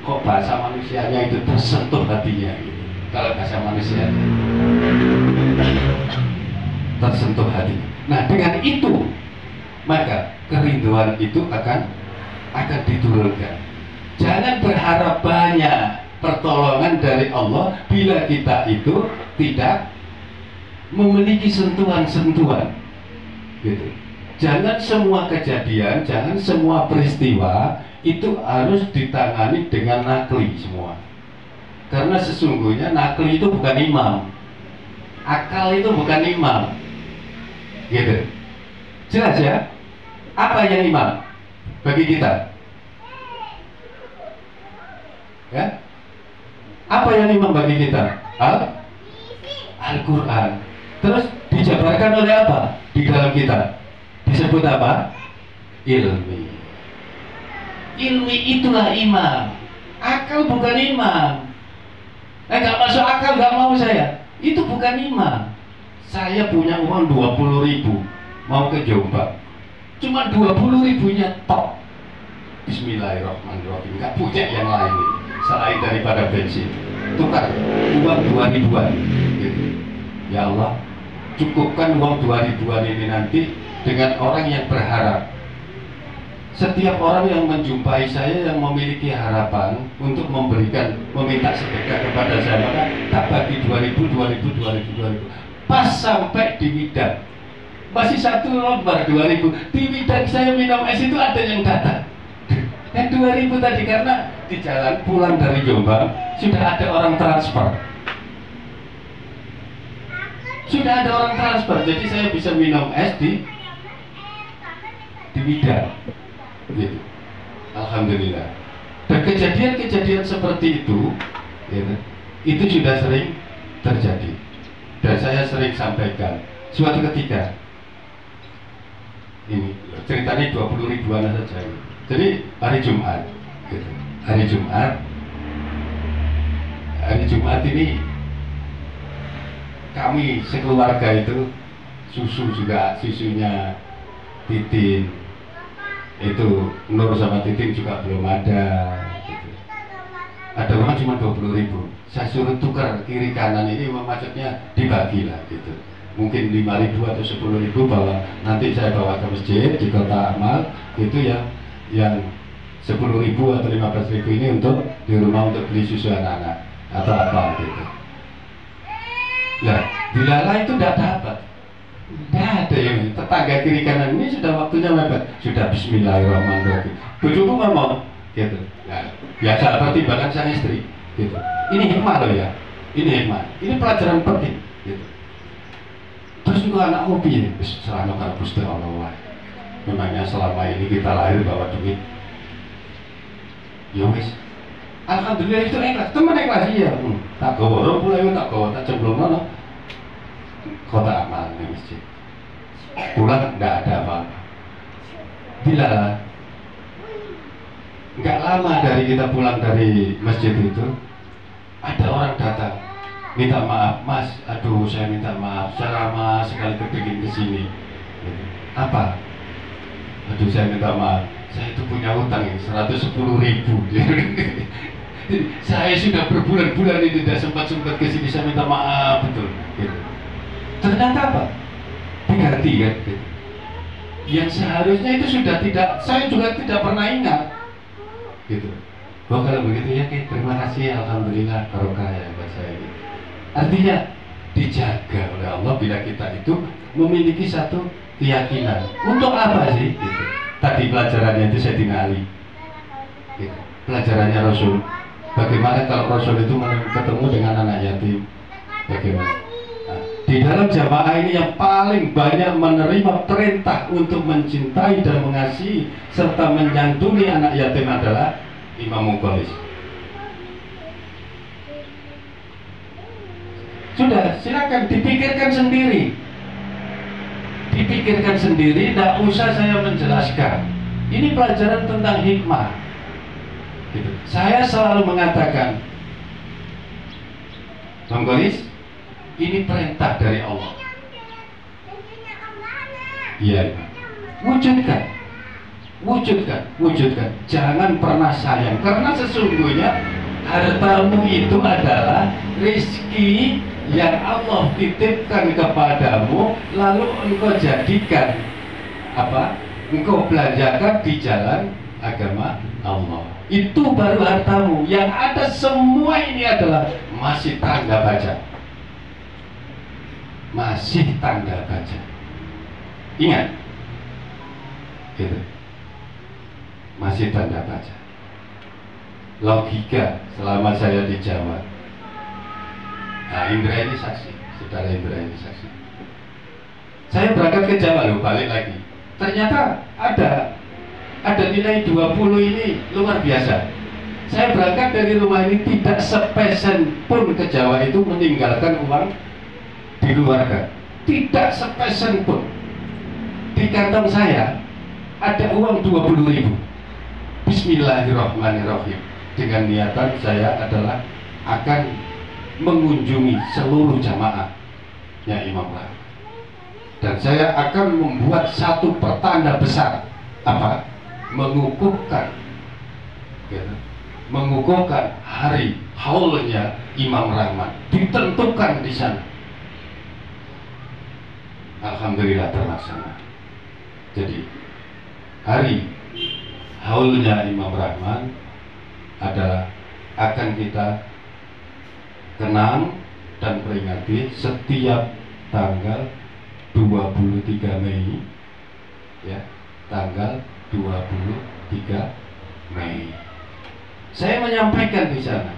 Kok bahasa manusianya itu tersentuh hatinya gitu. Kalau bahasa manusia tersentuh hatinya. Nah, dengan itu maka keridhaan itu akan diturunkan. Jangan berharap banyak pertolongan dari Allah bila kita itu tidak memiliki sentuhan-sentuhan gitu. Jangan semua kejadian, jangan semua peristiwa itu harus ditangani dengan nakli semua, karena sesungguhnya nakli itu bukan imam, akal itu bukan imam gitu. Jelas ya? Apa yang imam bagi kita? Ya? Apa yang imam bagi kita? Al-Quran. Terus dijabarkan oleh apa? Di dalam kita disebut apa? Ilmi. Ilmi itulah imam. Akal bukan imam. Gak masuk akal, gak mau saya. Itu bukan imam. Saya punya uang 20.000 mau ke Jombang, cuma 20.000-nya tok. Bismillahirrahmanirrahim. Gak punya yang lain selain daripada bensin. Tukar uang 2.000-an gitu. Ya Allah, cukupkan uang 2.000-an ini nanti dengan orang yang berharap. Setiap orang yang menjumpai saya yang memiliki harapan untuk meminta sedekah kepada saya, maka tak bagi 2.000. Pas sampai di Widang, masih 1 lembar 2.000. Di Widang saya minum es itu ada yang datang. Yang 2.000 tadi, karena di jalan pulang dari Jombang sudah ada orang transfer. Jadi saya bisa minum es di Widang. Gitu. Alhamdulillah. Dan kejadian-kejadian seperti itu, gitu, itu sudah sering terjadi. Dan saya sering sampaikan. Suatu ketika, ini ceritanya 20.000-an saja. Jadi hari Jumat, gitu. Hari Jumat ini kami sekeluarga itu susunya Titin. Itu Nur sama Titin juga belum ada gitu. Ada uang cuma 20.000. Saya suruh tukar kiri kanan, ini maksudnya dibagi lah gitu. Mungkin 5.000 atau 10.000 bahwa nanti saya bawa ke masjid di Kota Amal, itu yang 10.000 atau 15.000 ini untuk di rumah untuk beli susu anak-anak atau apa gitu. Nah, dilala itu tidak dapat. Tidak ada yang tetangga kiri kanan ini sudah waktunya mepet, sudah Bismillahirrahmanirrahim. Bujuku ngomong gitu. Nah, biasa pertimbangan sang istri gitu. Ini hikmah loh ya. Ini hikmah. Ini pelajaran penting gitu. Terus juga anakmu piye? Wis serana karo Gusti Allah. Memangnya selama ini kita lahir bawa duit. Ya wis. Alhamdulillah itu ikhlas. Temen ikhlas iya. Tak gawa 20.000 tak gawa, tak jemblongno Kota Amal di masjid. Pulang tidak ada apa-apa. Bila nggak lama dari kita pulang dari masjid itu, ada orang datang minta maaf, Mas, aduh saya minta maaf, saya lama sekali kepingin kesini. Apa? Aduh saya minta maaf, saya itu punya utang 110.000. Saya sudah berbulan-bulan ini tidak sempat ke sini, saya minta maaf betul. Gitu. Ternyata apa? Diganti kan? Gitu. Yang seharusnya itu sudah tidak, saya juga tidak pernah ingat. Gitu. Oh kalau begitu ya, terima kasih, alhamdulillah, barokah ya buat saya. Gitu. Artinya dijaga oleh Allah bila kita itu memiliki satu keyakinan. Untuk apa sih? Gitu. Tadi pelajarannya itu Sayyidina Ali. Gitu. Pelajarannya Rasul. Bagaimana kalau Rasul itu ketemu dengan anak yatim? Bagaimana? Nah, di dalam jamaah ini yang paling banyak menerima perintah untuk mencintai dan mengasihi serta menyantuni anak yatim adalah Imam Mukholis. Sudah, silakan dipikirkan sendiri. Dipikirkan sendiri, tidak usah saya menjelaskan. Ini pelajaran tentang hikmah. Gitu. Saya selalu mengatakan, Mukholis, ini perintah dari Allah. Iya, wujudkan, wujudkan, wujudkan. Jangan pernah sayang, karena sesungguhnya hartamu itu adalah rezeki yang Allah titipkan kepadamu, lalu engkau jadikan apa? Engkau belanjakan di jalan agama Allah. Itu baru hartamu. Yang ada semua ini adalah masih tanda baca. Masih tanda baca. Ingat, gitu. Masih tanda baca. Logika selama saya di Jawa. Nah, Indra ini saksi, saudara Indra ini saksi. Saya berangkat ke Jawa loh, balik lagi. Ternyata ada nilai 20 ini luar biasa. Saya berangkat dari rumah ini tidak sepesen pun ke Jawa itu meninggalkan uang di keluarga. Tidak sepesen pun. Di kantong saya ada uang 20.000. Bismillahirrahmanirrahim. Dengan niatan saya adalah akan mengunjungi seluruh jamaahnya Imam Rahman. Dan saya akan membuat satu pertanda besar. Apa? Mengukuhkan, gitu, mengukuhkan hari haulnya Imam Rahman, ditentukan di sana. Alhamdulillah terlaksana. Jadi hari haulnya Imam Rahman adalah akan kita kenang dan peringati setiap tanggal 23 Mei, ya, tanggal 23 Mei. Saya menyampaikan di sana,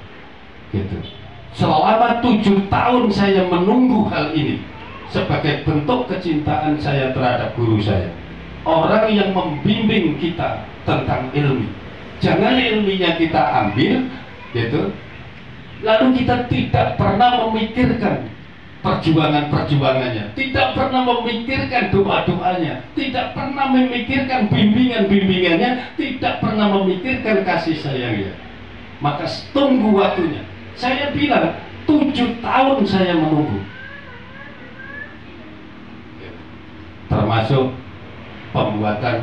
gitu. Selama 7 tahun saya menunggu hal ini sebagai bentuk kecintaan saya terhadap guru saya, orang yang membimbing kita tentang ilmu. Jangan ilmunya kita ambil, gitu. Lalu kita tidak pernah memikirkan perjuangan-perjuangannya, tidak pernah memikirkan doa-doanya, tidak pernah memikirkan bimbingan-bimbingannya, tidak pernah memikirkan kasih sayangnya. Maka tunggu waktunya. Saya bilang 7 tahun saya menunggu, termasuk pembuatan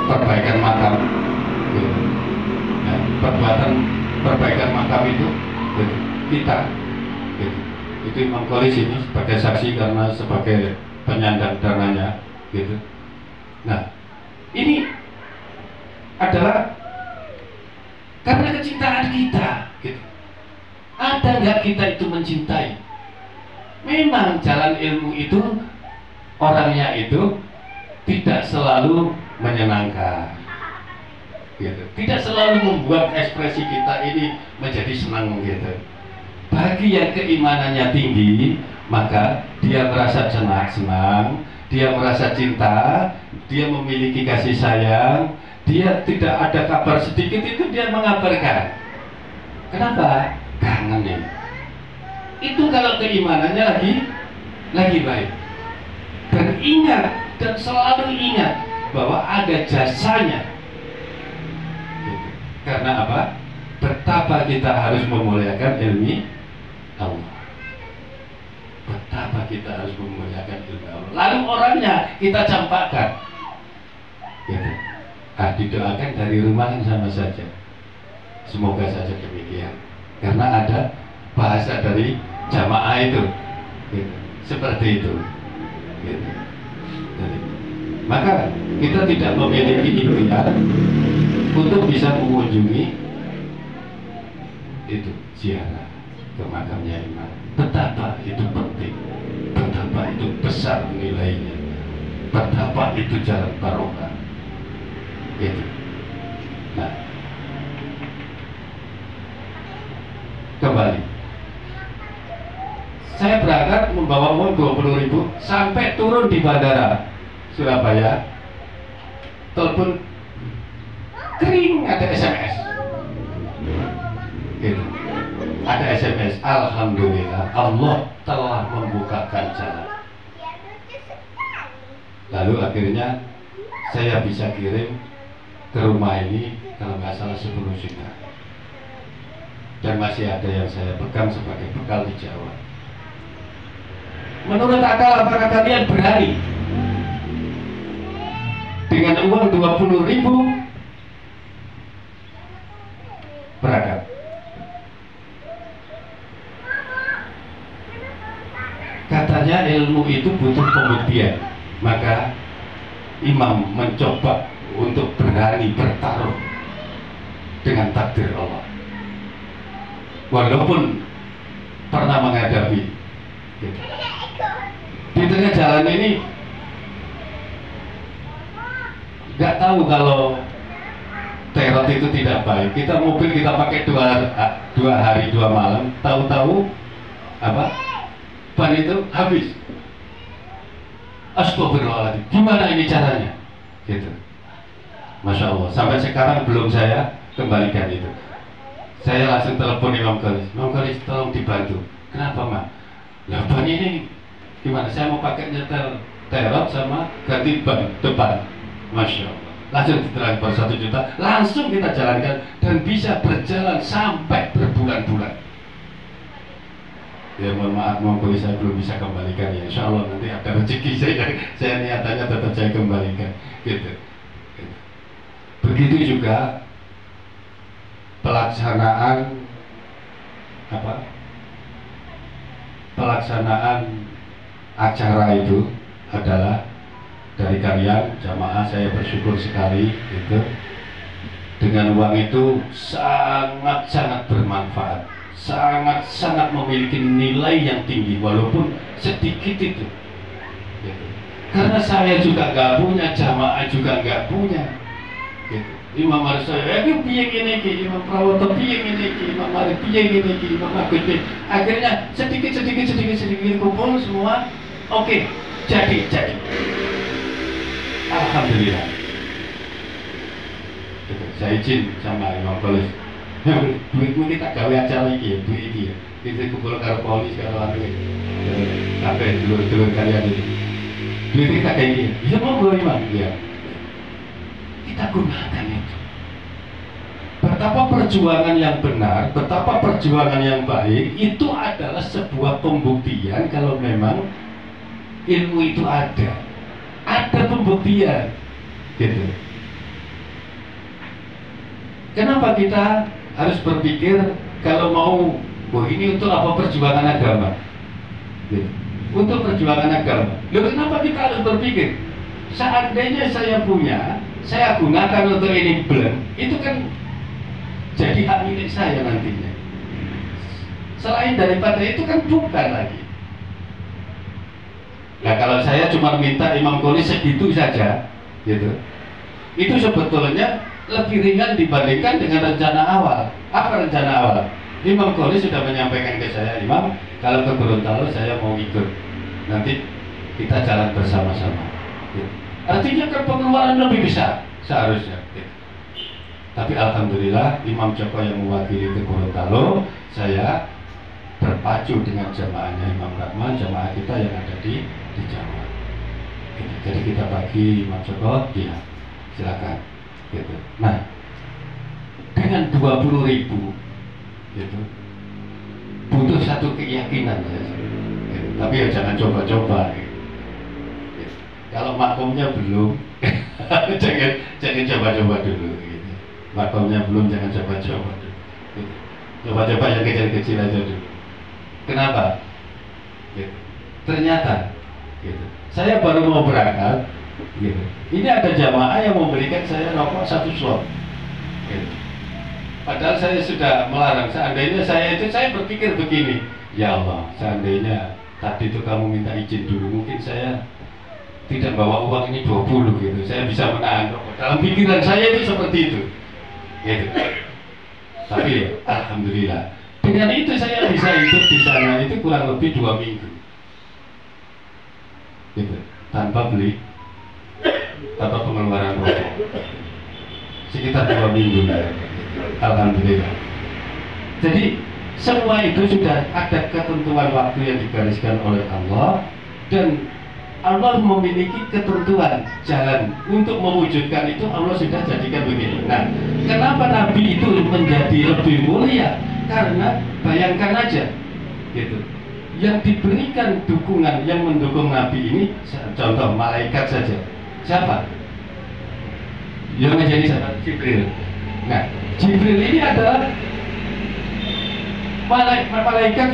perbaikan makam. Perbuatan perbaikan makam itu kita, gitu. Itu Imam Mukholis ini sebagai saksi karena sebagai penyandang dananya, gitu. Nah, ini adalah karena kecintaan kita, gitu. Ada nggak kita itu mencintai? Memang jalan ilmu itu orangnya itu tidak selalu menyenangkan, gitu. Tidak selalu membuat ekspresi kita ini menjadi senang, gitu. Bagi yang keimanannya tinggi, maka dia merasa senang, dia merasa cinta, dia memiliki kasih sayang, dia tidak ada kabar sedikit itu dia mengabarkan. Kenapa? Kangen ini. Itu kalau keimanannya lagi baik. Dan ingat, dan selalu ingat bahwa ada jasanya. Karena apa? Betapa kita harus memuliakan ilmu Allah. Betapa kita harus memuliakan ilmu Allah. Lalu orangnya kita campakkan, gitu. Didoakan dari rumah yang sama saja. Semoga saja demikian. Karena ada bahasa dari jamaah itu, gitu. Seperti itu. Gitu. Jadi, maka kita tidak memiliki ikhtiar untuk bisa mengunjungi itu ziarah ke makamnya imam. Betapa itu penting, betapa itu besar nilainya, betapa itu jalan barokah. Gitu. Nah, kembali. Saya berangkat membawa uang 20.000 sampai turun di bandara Surabaya, telepon kering, ada SMS. Gitu. Ada SMS, alhamdulillah Allah telah membukakan jalan. Lalu akhirnya saya bisa kirim ke rumah ini kalau nggak salah 10 juta. Dan masih ada yang saya pegang sebagai bekal di Jawa. Menurut akal, apakah kalian berani dengan uang 20.000 berangkat? Katanya ilmu itu butuh pembuktian, maka imam mencoba untuk berani bertaruh dengan takdir Allah, walaupun pernah menghadapi gitu. Di tengah jalan ini nggak tahu kalau teror itu tidak baik. Kita mobil kita pakai 2 hari 2 malam, tahu-tahu apa ban itu habis. Astagfirullahaladzim, gimana ini caranya? Gitu. Masya Allah, sampai sekarang belum saya kembalikan itu. Saya langsung telepon Imam Khalis, tolong dibantu. Kenapa, Mak? Lah ban ini gimana? Saya mau pakai nyetel teror sama ganti ban depan. Masya Allah, langsung ditransfer 1 juta, langsung kita jalankan dan bisa berjalan sampai berbulan-bulan. Ya mohon maaf, saya belum bisa kembalikan ya. Insya Allah nanti ada rezeki saya niatannya tetap saya kembalikan. Gitu. Begitu juga pelaksanaan acara itu adalah dari kalian jamaah. Saya bersyukur sekali itu, dengan uang itu sangat-sangat bermanfaat, sangat-sangat memiliki nilai yang tinggi walaupun sedikit itu gitu. Karena saya juga nggak punya, jamaah juga nggak punya gitu. Imam Arif saya, piye gini ki, Imam Prawoto piye gini ki, Imam Arif piye gini ki, Imam Agus piye. Akhirnya sedikit kumpul semua, oke, jadi. Alhamdulillah. Gitu. Saya izin sama Imam Khalis, duitmu kita gawe acara iki ya, duit iki ya. Kita kumpul karo polis karo anu iki. Sampai dulur-dulur kalian itu. Duit kita kayak gini. Ya monggo Imam, ya. Kita gunakan itu. Betapa perjuangan yang benar, betapa perjuangan yang baik itu adalah sebuah pembuktian kalau memang ilmu itu ada pembuktian, gitu. Kenapa kita harus berpikir kalau mau, ini untuk apa perjuangan agama? Gitu. Untuk perjuangan agama. Loh, kenapa kita harus berpikir? Seandainya saya punya, saya gunakan untuk ini blend, itu kan jadi hak milik saya nantinya. Selain daripada itu kan bukan lagi. Nah kalau saya cuma minta Imam Khalis segitu saja, gitu, itu sebetulnya lebih ringan dibandingkan dengan rencana awal. Apa rencana awal? Imam Khalis sudah menyampaikan ke saya, Imam, kalau ke Gorontalo saya mau ikut, nanti kita jalan bersama-sama. Gitu. Artinya kan pengeluaran lebih besar seharusnya. Gitu. Tapi alhamdulillah Imam Joko yang mewakili ke Gorontalo, saya berpacu dengan jamaahnya Imam Rahman, jamaah kita yang ada di Jawa. Gitu. Jadi kita bagi Imam Joko, ya silakan. Gitu. Nah, dengan 20.000, gitu, butuh satu keyakinan ya. Gitu. Tapi ya jangan coba-coba. Gitu. Gitu. Kalau makomnya belum, jangan coba-coba dulu. Gitu. Makomnya belum, jangan coba-coba dulu. Gitu. Coba-coba yang kecil-kecil aja dulu. Kenapa? Gitu. Ternyata, gitu. Saya baru mau berangkat, gitu. Ini ada jamaah yang memberikan saya rokok 1 slot. Gitu. Padahal saya sudah melarang. Seandainya saya berpikir begini, ya Allah, seandainya tadi itu kamu minta izin dulu, mungkin saya tidak bawa uang ini 20 gitu, saya bisa menahan rokok. Dalam pikiran saya itu seperti itu, gitu. Tapi ya, alhamdulillah, dengan itu saya bisa hidup di sana itu kurang lebih 2 minggu, gitu, tanpa pengeluaran rokok, sekitar 2 minggu, alhamdulillah. Jadi semua itu sudah ada ketentuan waktu yang digariskan oleh Allah, dan Allah memiliki ketentuan jalan untuk mewujudkan itu. Allah sudah jadikan begini. Nah, kenapa Nabi itu menjadi lebih mulia? Karena bayangkan aja, gitu, yang diberikan dukungan, yang mendukung Nabi ini, contoh malaikat saja. Siapa? Yang menjadi sahabat Jibril. Nah, Jibril ini adalah malaikat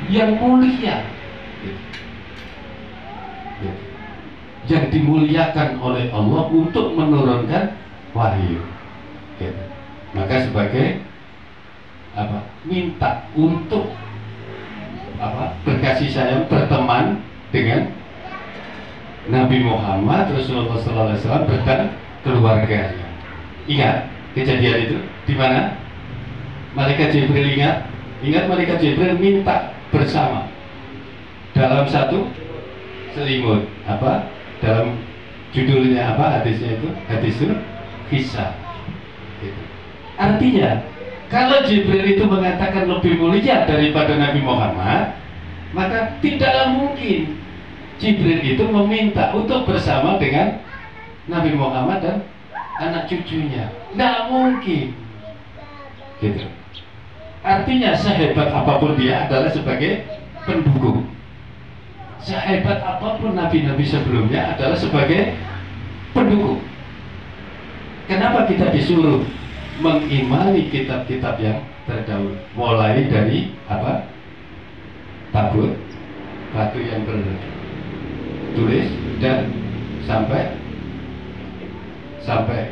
yang mulia, yang dimuliakan oleh Allah untuk menurunkan wahyu. Maka sebagai apa? Minta untuk apa? Berkasih sayang, berteman dengan Nabi Muhammad Rasulullah SAW dan keluarganya. Ingat kejadian itu di mana? Malaikat Jibril ingat malaikat Jibril minta bersama dalam satu selimut. Apa? Dalam judulnya apa? Hadisnya itu hadisul kisah. Artinya kalau Jibril itu mengatakan lebih mulia daripada Nabi Muhammad, maka tidaklah mungkin Jibril itu meminta untuk bersama dengan Nabi Muhammad dan anak cucunya. Tidak mungkin, gitu. Artinya sehebat apapun dia adalah sebagai pendukung. Sehebat apapun nabi-nabi sebelumnya adalah sebagai pendukung. Kenapa kita disuruh mengimani kitab-kitab yang terdahulu? Mulai dari apa? Tabut, batu yang bertulis, dan sampai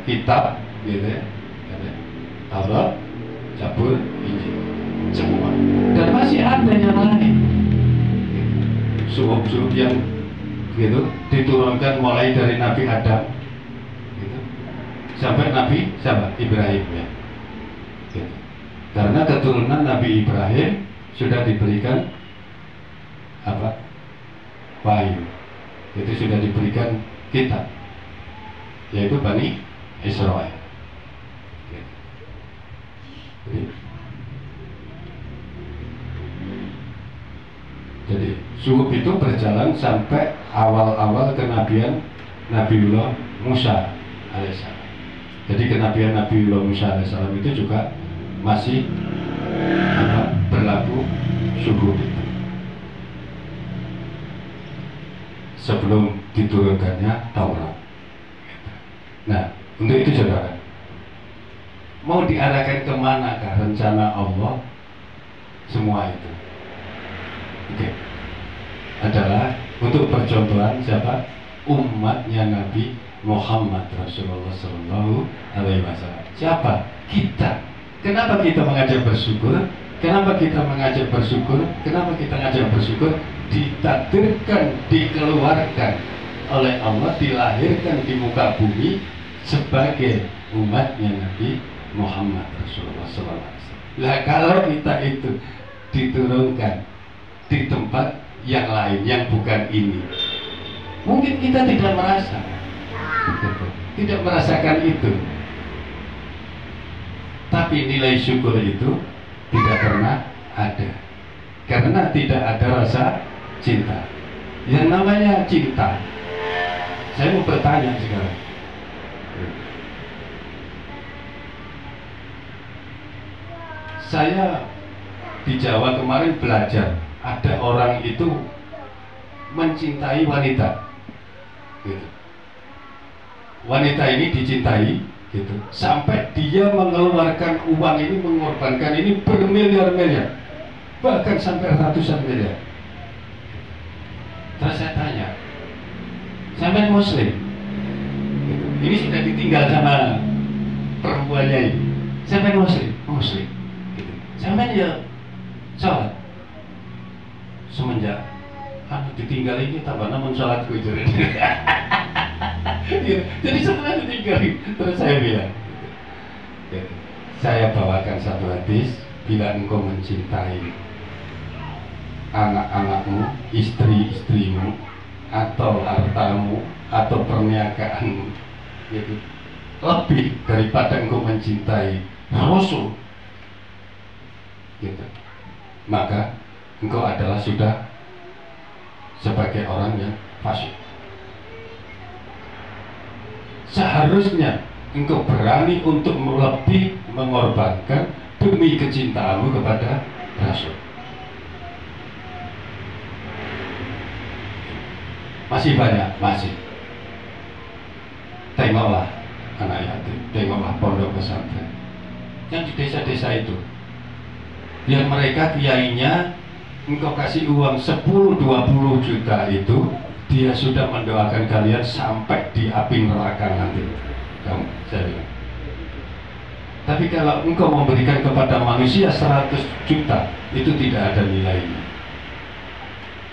kitab, gitu ya, Taurat, Zabur, Injil, semua. Dan masih ada yang lain. Suhuf-suhuf yang gitu diturunkan mulai dari Nabi Adam, gitu, sampai Nabi Ibrahim, ya, gitu. Karena keturunan Nabi Ibrahim sudah diberikan apa? Wahyu. Itu sudah diberikan kitab, yaitu Bani Israel. Jadi suhuf itu berjalan sampai awal-awal kenabian Nabiullah Musa alaihissalam. Jadi kenabian Nabiullah Musa alaihissalam itu juga masih berlaku suhuf itu sebelum diturunkannya Taurat. Nah, untuk itu saudara, mau diarahkan kemanakah rencana Allah semua itu? Oke. Adalah untuk percontohan siapa? Umatnya Nabi Muhammad Rasulullah Sallallahu Alaihi Wasallam. Siapa? Kita. Kenapa kita mengajak bersyukur? Kenapa kita mengajak bersyukur? Kenapa kita mengajak bersyukur? Ditakdirkan, dikeluarkan oleh Allah, dilahirkan di muka bumi sebagai umatnya Nabi Muhammad Rasulullah SAW. Lah kalau kita itu diturunkan di tempat yang lain yang bukan ini, mungkin kita tidak merasakan itu. Tapi nilai syukur itu tidak pernah ada, karena tidak ada rasa cinta. Yang namanya cinta, saya mau bertanya sekarang, saya di Jawa kemarin belajar, ada orang itu mencintai wanita, gitu. Wanita ini dicintai, gitu. Sampai dia mengeluarkan uang ini, mengorbankan ini bermiliar-miliar, bahkan sampai ratusan miliar. Terus saya tanya, sampai Muslim gitu. Ini sudah ditinggal sama perempuannya ini, sampai Muslim gitu. Sampai dia sholat, semenjak ditinggal ini tambah namun sholatku itu. Jadi setelah ditinggali, terus saya bilang, saya bawakan satu hadis, bila engkau mencintai anak-anakmu, istri-istrimu, atau hartamu, atau perniagaanmu, gitu, lebih daripada engkau mencintai Rasul, gitu, maka engkau adalah sudah sebagai orang yang fasik. Seharusnya engkau berani untuk lebih mengorbankan demi kecintaanmu kepada Rasul. Masih banyak, masih. Tengoklah anak yatim, tengoklah pondok pesantren yang di desa-desa itu, yang mereka kiainya engkau kasih uang 10-20 juta itu, dia sudah mendoakan kalian sampai di api neraka nanti. Kamu, saya bilang. Tapi kalau engkau memberikan kepada manusia 100 juta, itu tidak ada nilainya.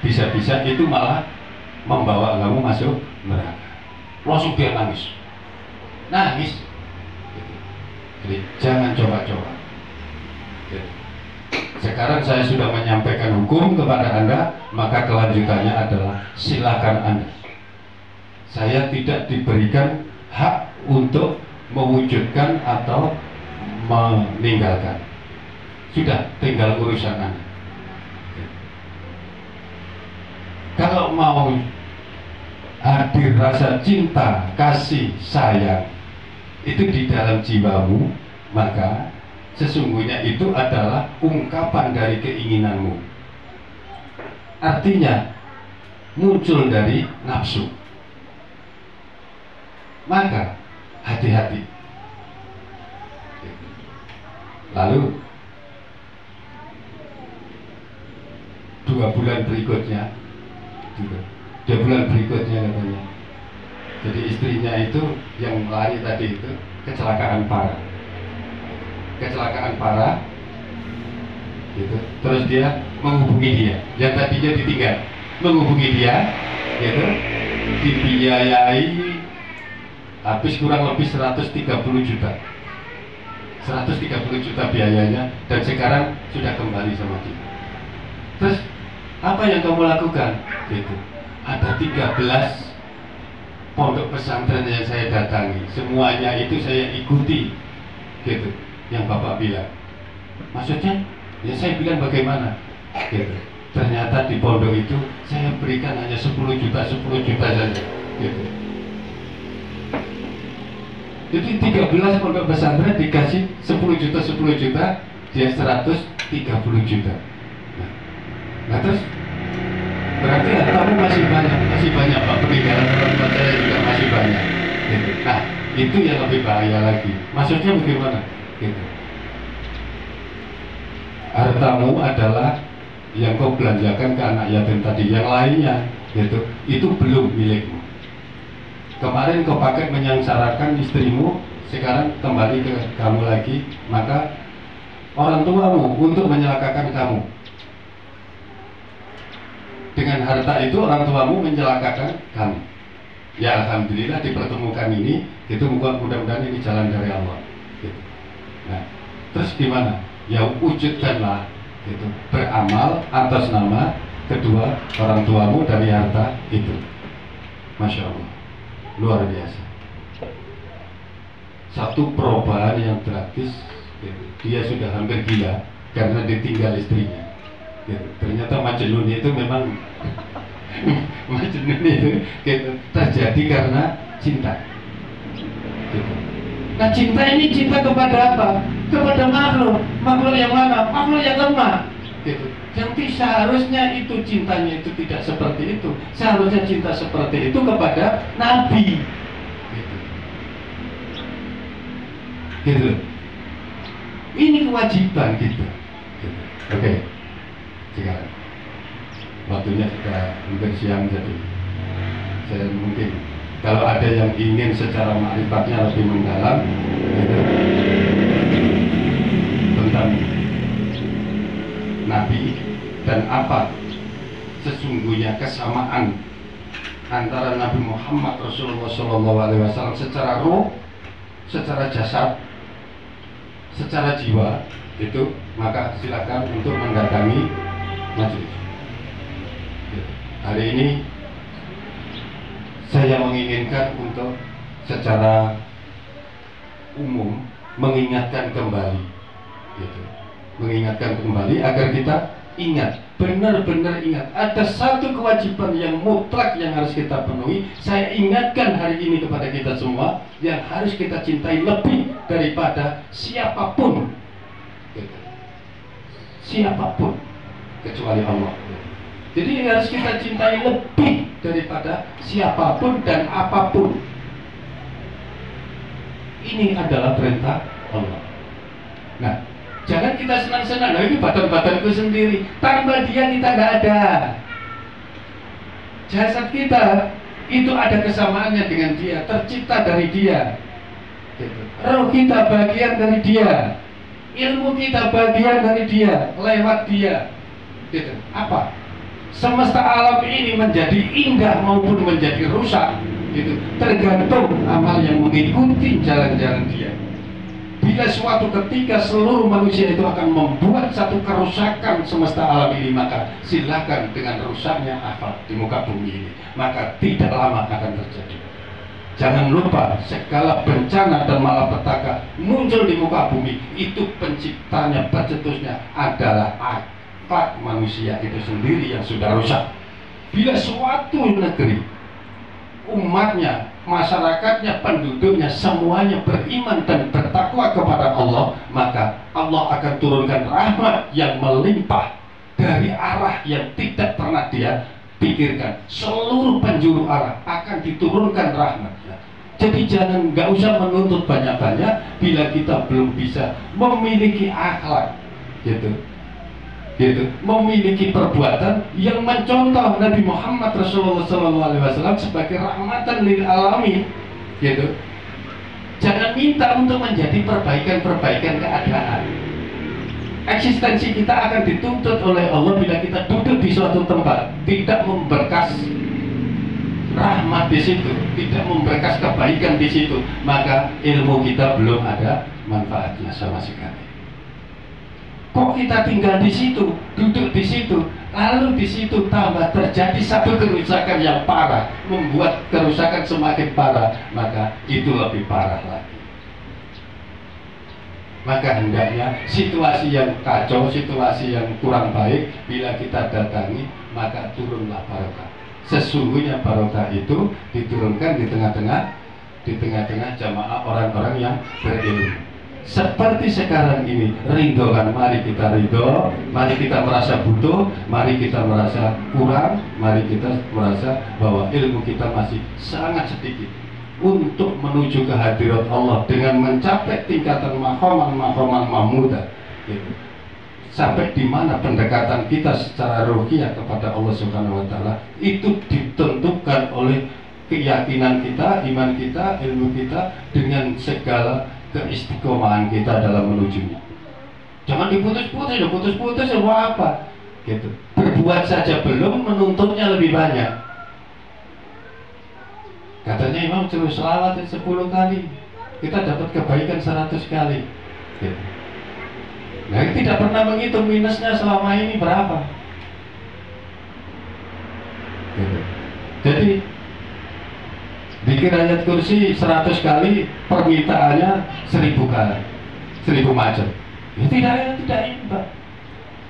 Bisa-bisa itu malah membawa kamu masuk neraka. Langsung dia nangis. Jadi jangan coba-coba. Sekarang saya sudah menyampaikan hukum kepada Anda, maka kelanjutannya adalah silakan Anda. Saya tidak diberikan hak untuk mewujudkan atau meninggalkan. Sudah, tinggal urusan Anda. Kalau mau hadir rasa cinta, kasih, sayang itu di dalam jiwamu, maka sesungguhnya itu adalah ungkapan dari keinginanmu. Artinya muncul dari nafsu. Maka hati-hati. Lalu 2 bulan berikutnya, 2 bulan berikutnya katanya, jadi istrinya itu yang lari tadi itu kecelakaan parah gitu. Terus dia menghubungi dia yang tadinya ditinggal, menghubungi dia gitu, dibiayai habis kurang lebih 130 juta biayanya, dan sekarang sudah kembali sama dia. Terus apa yang kamu lakukan gitu? Ada 13 pondok pesantren yang saya datangi, semuanya itu saya ikuti gitu. Yang Bapak bilang, maksudnya ya saya bilang bagaimana gitu. Ternyata di pondok itu saya berikan hanya 10 juta saja gitu. Jadi 13 pondok pesantren dikasih 10 juta, dia 130 juta. Nah terus berarti kamu masih banyak Pak, peninggalan orang tua saya juga masih banyak gitu. Nah itu yang lebih bahaya lagi. Maksudnya bagaimana gitu? Hartamu adalah yang kau belanjakan ke anak yatim tadi, yang lainnya gitu, itu belum milikmu. Kemarin kau pakai menyangsarakan istrimu, sekarang kembali ke kamu lagi, maka orang tuamu untuk menyelakakan kamu. Dengan harta itu orang tuamu mencelakakan kamu. Ya alhamdulillah dipertemukan ini, itu mudah-mudahan ini jalan dari Allah gitu. Nah terus gimana? Ya wujudkanlah gitu, beramal atas nama kedua orang tuamu dari harta itu. Masya Allah, luar biasa. Satu perubahan yang gratis gitu. Dia sudah hampir gila karena ditinggal istrinya gitu. Ternyata Majnun itu memang Majnun itu gitu, terjadi karena cinta gitu. Nah cinta ini cinta kepada apa? Kepada makhluk yang mana? Makhluk yang lemah gitu. Yang seharusnya itu cintanya itu tidak seperti itu. Seharusnya cinta seperti itu kepada Nabi gitu. Gitu. Ini kewajiban kita. Gitu. Oke. Sekarang waktunya sudah hampir siang, jadi saya mungkin kalau ada yang ingin secara makrifatnya lebih mendalam gitu, tentang Nabi dan apa sesungguhnya kesamaan antara Nabi Muhammad Rasulullah SAW secara roh, secara jasad, secara jiwa itu, maka silakan untuk mendatangi majelis. Hari ini saya menginginkan untuk secara umum mengingatkan kembali, gitu. Mengingatkan kembali agar kita ingat, benar-benar ingat, ada satu kewajiban yang mutlak yang harus kita penuhi. Saya ingatkan hari ini kepada kita semua, yang harus kita cintai lebih daripada siapapun, gitu. Siapapun kecuali Allah. Jadi harus kita cintai lebih daripada siapapun dan apapun. Ini adalah perintah Allah. Nah, jangan kita senang-senang, nah ini badan-badanku sendiri, tanpa dia kita nggak ada. Jasad kita itu ada kesamaannya dengan dia, tercipta dari dia. Roh kita bagian dari dia, ilmu kita bagian dari dia, lewat dia. Gitu. Apa? Semesta alam ini menjadi indah maupun menjadi rusak, gitu, tergantung amal yang mengikuti jalan-jalan dia. Bila suatu ketika seluruh manusia itu akan membuat satu kerusakan semesta alam ini, maka silakan dengan rusaknya akhlak di muka bumi ini, maka tidak lama akan terjadi. Jangan lupa, segala bencana dan malapetaka muncul di muka bumi, itu penciptanya, pencetusnya adalah akhlak manusia itu sendiri yang sudah rusak. Bila suatu negeri, umatnya, masyarakatnya, penduduknya semuanya beriman dan bertakwa kepada Allah, maka Allah akan turunkan rahmat yang melimpah dari arah yang tidak pernah dia pikirkan. Seluruh penjuru arah akan diturunkan rahmatnya. Jadi jangan, nggak usah menuntut banyak-banyak bila kita belum bisa memiliki akhlak, gitu. Gitu, memiliki perbuatan yang mencontoh Nabi Muhammad Rasulullah SAW sebagai rahmatan lil alamin, gitu. Jangan minta untuk menjadi perbaikan keadaan. Eksistensi kita akan dituntut oleh Allah bila kita duduk di suatu tempat tidak memberkas rahmat di situ, tidak memberkas kebaikan di situ, maka ilmu kita belum ada manfaatnya sama sekali. Kok kita tinggal di situ, duduk di situ, lalu di situ tambah terjadi satu kerusakan yang parah, membuat kerusakan semakin parah, maka itu lebih parah lagi. Maka hendaknya situasi yang kacau, situasi yang kurang baik, bila kita datangi, maka turunlah barokah. Sesungguhnya barokah itu diturunkan di tengah-tengah jamaah orang-orang yang berilmu. Seperti sekarang ini, ridho kan, mari kita ridho, mari kita merasa butuh, mari kita merasa kurang, mari kita merasa bahwa ilmu kita masih sangat sedikit untuk menuju ke hadirat Allah dengan mencapai tingkatan maqaman mahmudah, gitu. Sampai di mana pendekatan kita secara ruhiyah kepada Allah Subhanahu wa Ta'ala itu ditentukan oleh keyakinan kita, iman kita, ilmu kita, dengan segala keistiqomahan kita dalam menujunya. Jangan diputus-putus ya apa? Gitu. Berbuat saja belum, menuntutnya lebih banyak. Katanya Imam suruh selawat 10 kali, kita dapat kebaikan 100 kali. Gitu. Nah, tidak pernah menghitung minusnya selama ini berapa. Gitu. Jadi bikin ayat kursi 100 kali, permintaannya 1000 kali, 1000 macam. Ya tidak imbang.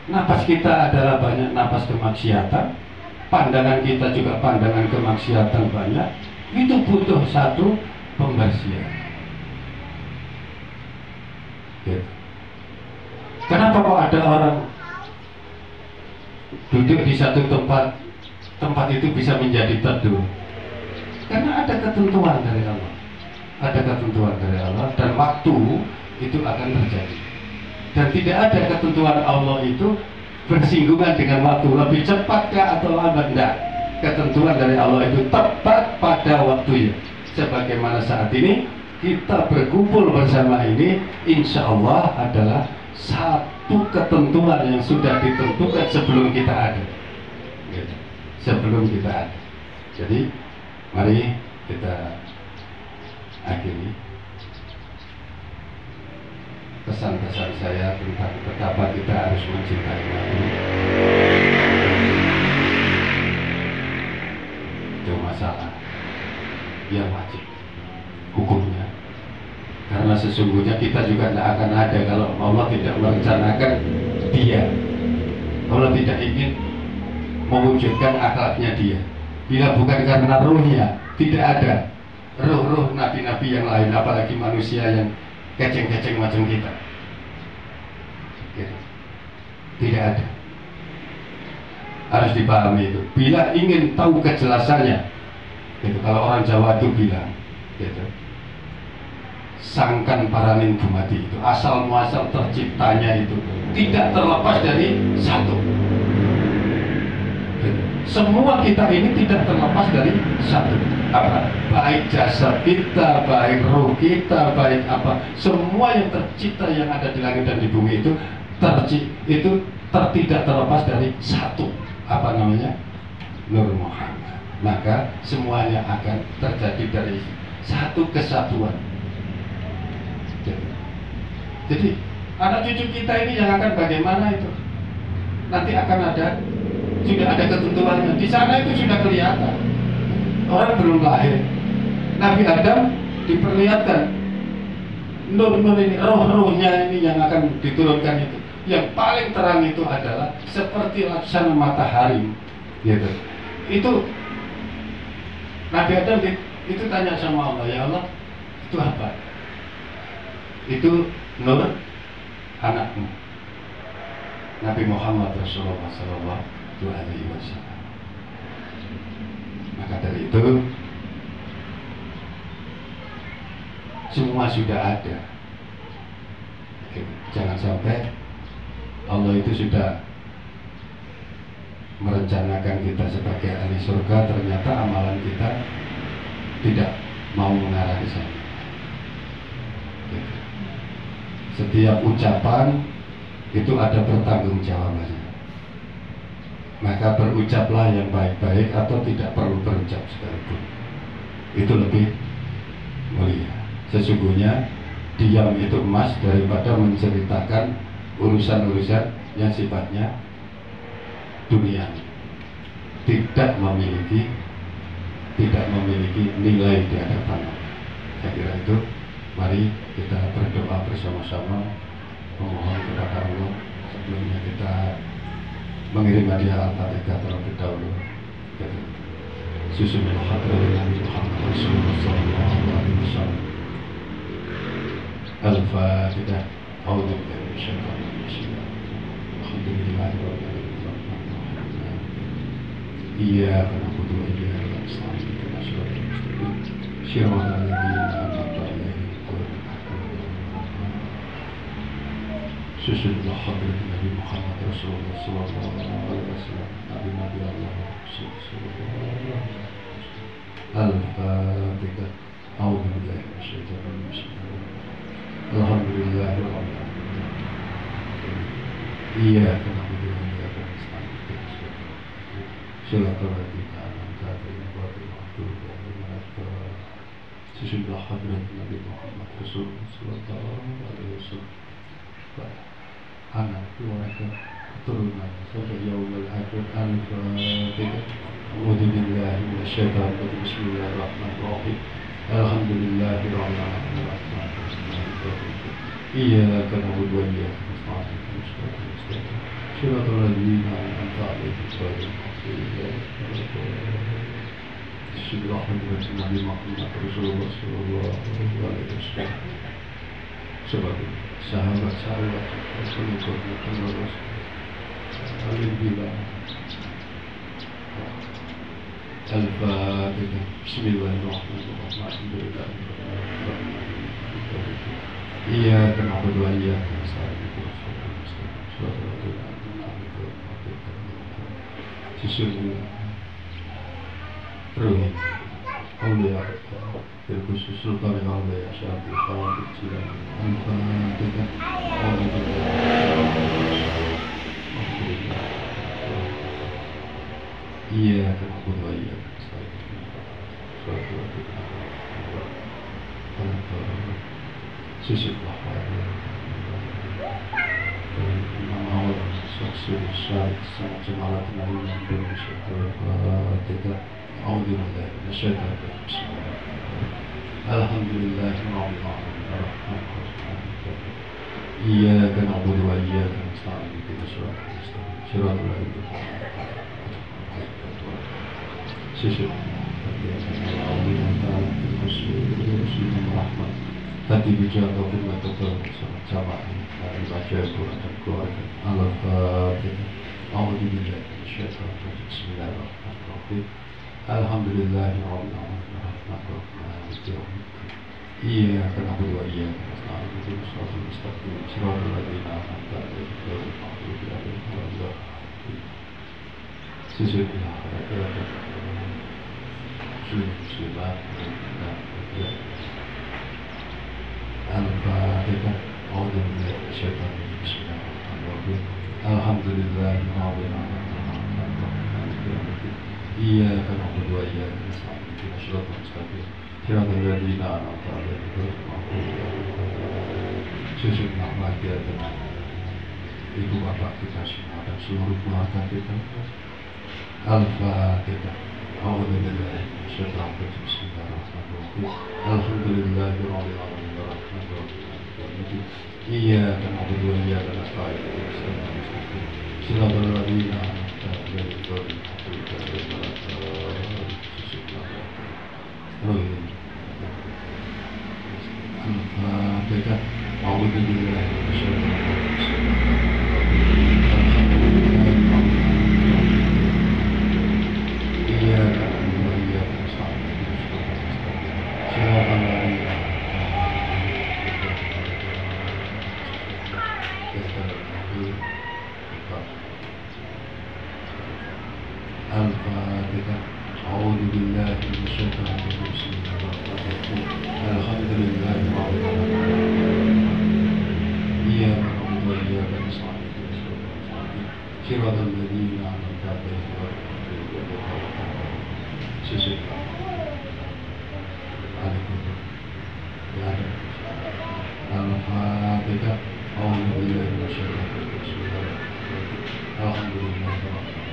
Napas kita adalah banyak napas kemaksiatan, pandangan kita juga pandangan kemaksiatan banyak. Itu butuh satu pembersihan. Gitu. Kenapa kok ada orang duduk di satu tempat itu bisa menjadi teduh? Karena ada ketentuan dari Allah. ada ketentuan dari Allah, dan waktu itu akan terjadi. Dan tidak ada ketentuan Allah itu bersinggungan dengan waktu, lebih cepatkah atau lambat, enggak. Ketentuan dari Allah itu tepat pada waktunya. Sebagaimana saat ini kita berkumpul bersama ini, insya Allah adalah satu ketentuan yang sudah ditentukan sebelum kita ada, gitu. Sebelum kita ada. Jadi mari kita akhiri pesan-pesan saya tentang betapa kita harus mencintai Nabi. Itu masalah yang wajib hukumnya, karena sesungguhnya kita juga tidak akan ada kalau Allah tidak merencanakan dia. Allah tidak ingin mewujudkan akhlaknya dia bila bukan karena ruhnya. Tidak ada ruh-ruh nabi-nabi yang lain, apalagi manusia yang keceng-keceng macam kita, gitu. Tidak ada. Harus dipahami itu. Bila ingin tahu kejelasannya, gitu. Kalau orang Jawa itu bilang, gitu, sangkan paraning bumati, itu asal muasal terciptanya itu tidak terlepas dari satu, gitu. Semua kita ini tidak terlepas dari satu. Apa? Baik jasad kita, baik roh kita, baik apa, semua yang tercipta yang ada di langit dan di bumi itu tidak terlepas dari satu, apa namanya, Nur Muhammad. Maka semuanya akan terjadi dari satu kesatuan. Jadi anak cucu kita ini yang akan bagaimana itu nanti akan ada, sudah ada ketentuannya. Di sana itu sudah kelihatan. Orang belum lahir, Nabi Adam diperlihatkan nur-nur ini, roh-rohnya ini yang akan diturunkan itu. Yang paling terang itu adalah seperti laksana matahari, gitu. Itu Nabi Adam itu tanya sama Allah, ya Allah, itu apa? Itu nur anakmu, Nabi Muhammad Rasulullah SAW. Maka dari itu semua sudah ada. Jangan sampai Allah itu sudah merencanakan kita sebagai ahli surga, ternyata amalan kita tidak mau mengarah ke sana. Setiap ucapan itu ada pertanggungjawabannya. Maka berucaplah yang baik-baik atau tidak perlu berucap sekalipun. Itu lebih mulia. Sesungguhnya diam itu emas daripada menceritakan urusan-urusan yang sifatnya dunia, tidak memiliki nilai di hadapan Allah. Saya kira itu. Mari kita berdoa bersama-sama, memohon kepada Allah. Sebelumnya kita mengirim hadiah Al-Fatihah terlebih dahulu. Susun al-Fatihah Nabi Muhammad Rasulullah SAW. Al-Fatihah. A'udzubillahi minasyaitonir rajim. Alhamdulillahirabbil alamin. Iyyaka na'budu wa iyyaka nasta'in. Ihdinas siratal mustaqim. Shiratal ladzina an'amta 'alaihim ghairil maghdubi 'alaihim. Susun al-Fatihah Nabi Muhammad Rasulullah SAW. Nabi Allah Rasulullah. Al-Fatihah. A'udzubillahi minasyaitonir rajim. Alhamdulillahirabbil alamin. Iyyaka na'budu wa iyyaka nasta'in. Shiratal ladzina an'amta 'alaihim ghairil maghdubi 'alaihim. Susun al-Fatihah Nabi Muhammad Rasulullah SAW. Anak keluarga keturunan sampai yaumul akhir. Al-Fatihah. A'udzubillahi minasyaitonir rajim. Bismillahirrahmanirrahim. Alhamdulillahirabbil alamin. Iyyaka na'budu wa iyyaka nasta'in. Shiratal ladzina an'amta 'alaihim ghairil maghdubi 'alaihim. Bismillahirrahmanirrahim. Nabi Muhammad Rasulullah SAW. Sebagai sahabat-sahabat Rasulullah SAW bilang Al-Fatihah. Bismillahirrahmanirrahim. Iyyaka na'budu wa iyyaka nasta'in. Sesungguhnya Ruhi Aulia Terkhusus Sultan Aulia Syarif Fatih Jiran Al-Fatihah. Iyyaka na'budu wa iyyaka nasta'in. Sesungguhnya Nama saksi syarif sama jemaat nabi Indonesia Al-Fatihah. A'udzubillahi minasyaitonir rajim. Alhamdulillahirabbil alamin. Iyyaka na'budu wa iyyaka nasta'in. Ihdinas siratal mustaqim. Shiratal ladzina an'amta 'alaihim. Hati bicara firman Tuhan bersama jamaah dari baca Al-Quran dan keluarga. Al-Fatihah. A'udzubillahi minasyaitonir rajim. Bismillahirrahmanirrahim. Alhamdulillahirabbil alamin. Maliki yaumiddin. Iyyaka na'budu wa iyyaka nasta'in. Ihdinas siratal mustaqim. Shiratal ladzina an'amta 'alaihim ghairil maghdubi 'alaihim waladdallin. Sesungguhnya muslimat Al-Fatihah. A'udzubillahi minasyaitonir rajim. Bismillahirrahmanirrahim. Alhamdulillahirabbil alamin. Iyyaka na'budu wa iyyaka nasta'in. Ihdinas siratal mustaqim. Shiratal ladzina an'amta 'alaihim ghairil maghdubi 'alaihim. Sesungguhnya bahagia dengan ibu bapak kita semua dan seluruh keluarga kita. Al-Fatihah. A'udzubillahi minasyaitonir rajim. Bismillahirrahmanirrahim. Alhamdulillahirabbil alamin. Iyyaka na'budu wa iyyaka nasta'in. Shiratal ladzina an'amta 'alaihim ghairil maghdubi 'alaihim waladdallin. Al-Fatihah. A'udzubillahi minasyaitonir rajim. Iyyaka na'budu wa iyyaka nasta'in. Shiratal ladzina Al-Fatihah. A'udzubillahi minasyaitonir rajim. Bismillahirrahmanirrahim. Alhamdulillahirabbil alamin. Iyyaka na'budu wa iyyaka nasta'in. Shiratal ladzina an'amta 'alaihim ghairil maghdubi 'alaihim Al-Fatihah. A'udzubillahi minasyaitonir rajim. Alhamdulillahirabbil alamin.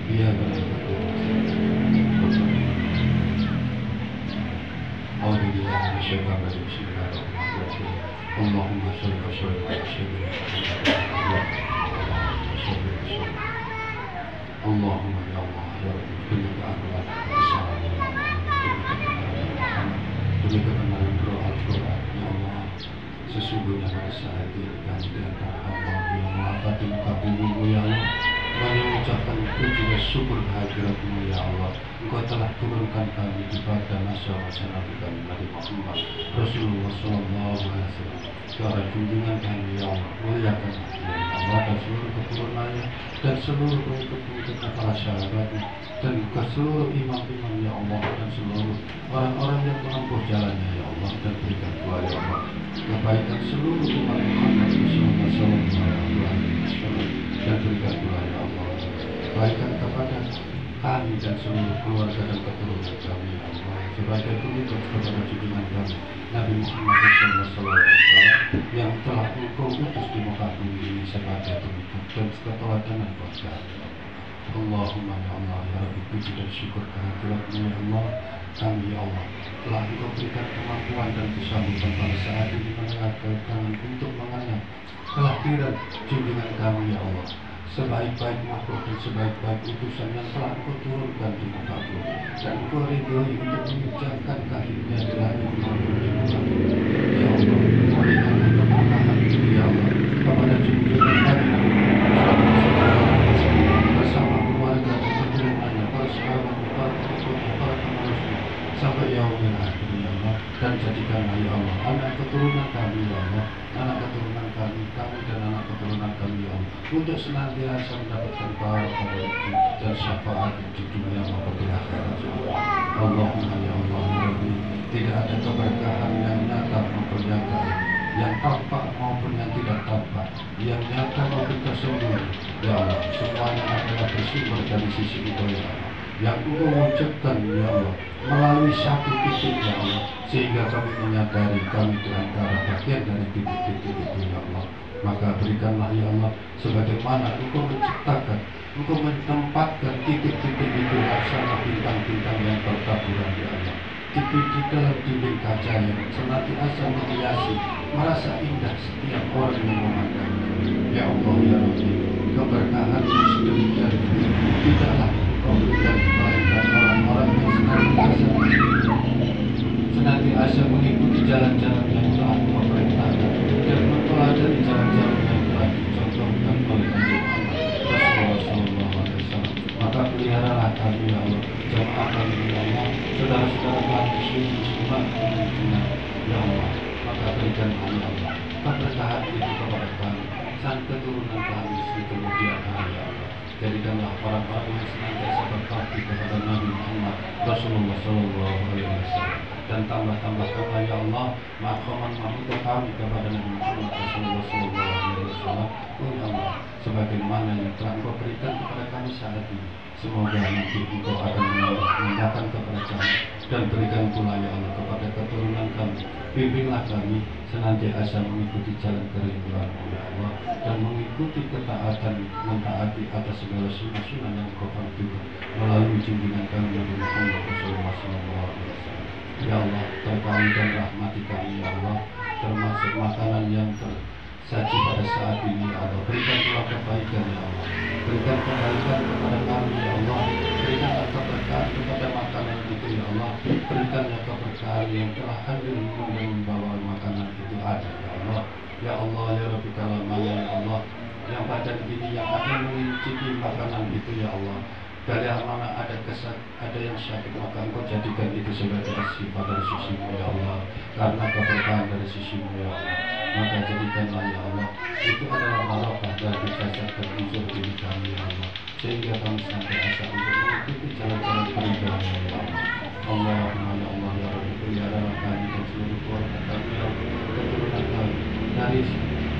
Iyyaka na'budu wa iyyaka nasta'in. A'udzubillahi minasyaitonir rajim. Bismillahirrahmanirrahim. Allahumma shalli wa sallim ala sayyidina Muhammad. Allahumma ya Allah ya Rabbi berikan Allah kesabaran berikan kebenaran roh Al-Quran ya Allah. Sesungguhnya pada saat ini kami diantara hamba yang melapati muka bumi-Mu ya Allah, kami mengucapkan puji dan syukur kehadirat-Mu ya Allah. Engkau telah turunkan kami kepada masa-masa Nabi kami Nabi Muhammad Rasulullah SAW ke arah junjungan kami ya Allah. Muliakan ya Allah dan seluruh keturunannya dan seluruh pengikut-pengikutnya para sahabatnya dan ke seluruh imam-imam ya Allah dan seluruh orang-orang yang menempuh jalannya ya Allah, dan berikan pula ya Allah kebaikan seluruh umat Muhammad SAW dan berikan pula ya Allah kebaikan kepada kami dan seluruh keluarga dan keturunan kami ya Allah, sebagai pengikut kepada junjungan kami Nabi Muhammad SAW yang telah Engkau utus di muka bumi ini sebagai pengikut dan keteladanan buat kami. Allahumma ya Allah ya Rabbi, puji dan syukur kehadirat-Mu ya Allah. Kami ya Allah telah Engkau berikan kemampuan dan kesanggupan pada saat ini mengangkat tangan untuk mengangkat kelahiran junjungan kami ya Allah, sebaik-baik makhluk dan sebaik-baik utusan yang telah Engkau turunkan di muka bumi, dan Engkau ridhoi untuk mengucapkan kahinnya di langit di muka bumi ya Allah. Berikan keberkahan itu ya Allah kepada junjungan kami bersama keluarga dan keturunannya, para untuk senantiasa mendapatkan barokah dan syafaat di dunia maupun di akhirat. Allahumma ya Allah ya Rabbi, tidak ada keberkahan yang nyata maupun yang gaib, yang tampak maupun yang tidak tampak, yang nyata maupun tersembunyi. Ya Allah, semuanya adalah bersumber dari sisi Engkau ya Allah, yang Engkau wujudkan ya Allah melalui satu titik ya Allah, sehingga kami menyadari kami di antara bagian dari titik-titik itu ya Allah. Maka berikanlah ya Allah, sebagaimana Engkau menciptakan, Engkau menempatkan titik-titik itu laksana bintang-bintang yang bertaburan ya Allah, di dalam dinding kaca yang senantiasa menghiasi, merasa indah setiap orang yang memandangnya. Ya Allah ya Rabbi, keberkahan yang sedemikian itu tidaklah Engkau berikan melainkan orang-orang yang senantiasa mengikuti jalan-jalan yang telah Engkau perintahkan dan mempelajari jalan-jalan yang telah dicontohkan oleh Nabi Muhammad Rasulullah SAW. Maka peliharalah kami ya Allah, jamaah kami ya Allah, saudara-saudara kami muslimat ya Allah. Maka berikanlah ya Allah keberkahan itu kepada kami, sang keturunan kami di kemudian hari ya Allah. Jadikanlah orang-orang yang senantiasa berbakti kepada Nabi Muhammad Rasulullah SAW, dan tambah-tambahkanlah ya Allah maqaman mahmudah kami kepada Nabi Muhammad Rasulullah SAW. Ya Allah, sebagaimana yang telah Engkau berikan kepada kami saat ini, semoga nanti Engkau akan menambahkan kepada kami, dan berikan pula ya Allah kepada keturunan kami. Bimbinglah kami senantiasa mengikuti jalan kerinduan-Mu ya Allah, dan mengikuti ketaatan, mentaati atas segala sunnah-sunnah yang Engkau fardukan melalui junjungan kami Nabi Muhammad Rasulullah SAW. Ya Allah, terkait dan rahmati kami ya Allah, termasuk makanan yang tersaji pada saat ini ya Allah. Berikan pula kebaikan ya Allah, berikan kebaikan kepada kami ya Allah, berikanlah keberkahan kepada makanan itu ya Allah, berikanlah keberkahan yang telah hadir membawa makanan itu ada ya Allah. Ya Allah ya Rabbi kalamanya ya Allah, yang badan ini yang akan mencicipi makanan itu ya Allah, dari mana ada yang sakit, maka Engkau jadikan itu sebagai sifat dari sisi-Mu ya Allah, karena keberkahan dari sisi-Mu ya Allah. Maka jadikanlah ya Allah itu adalah barokah dari jasad dan unsur diri kami ya Allah, sehingga kami senantiasa untuk mengikuti jalan-jalan keridhaan ya Allah. Allahumma ya Allah ya Rabbi, peliharalah kami dan seluruh keluarga kami ya Allah, keturunan kami dari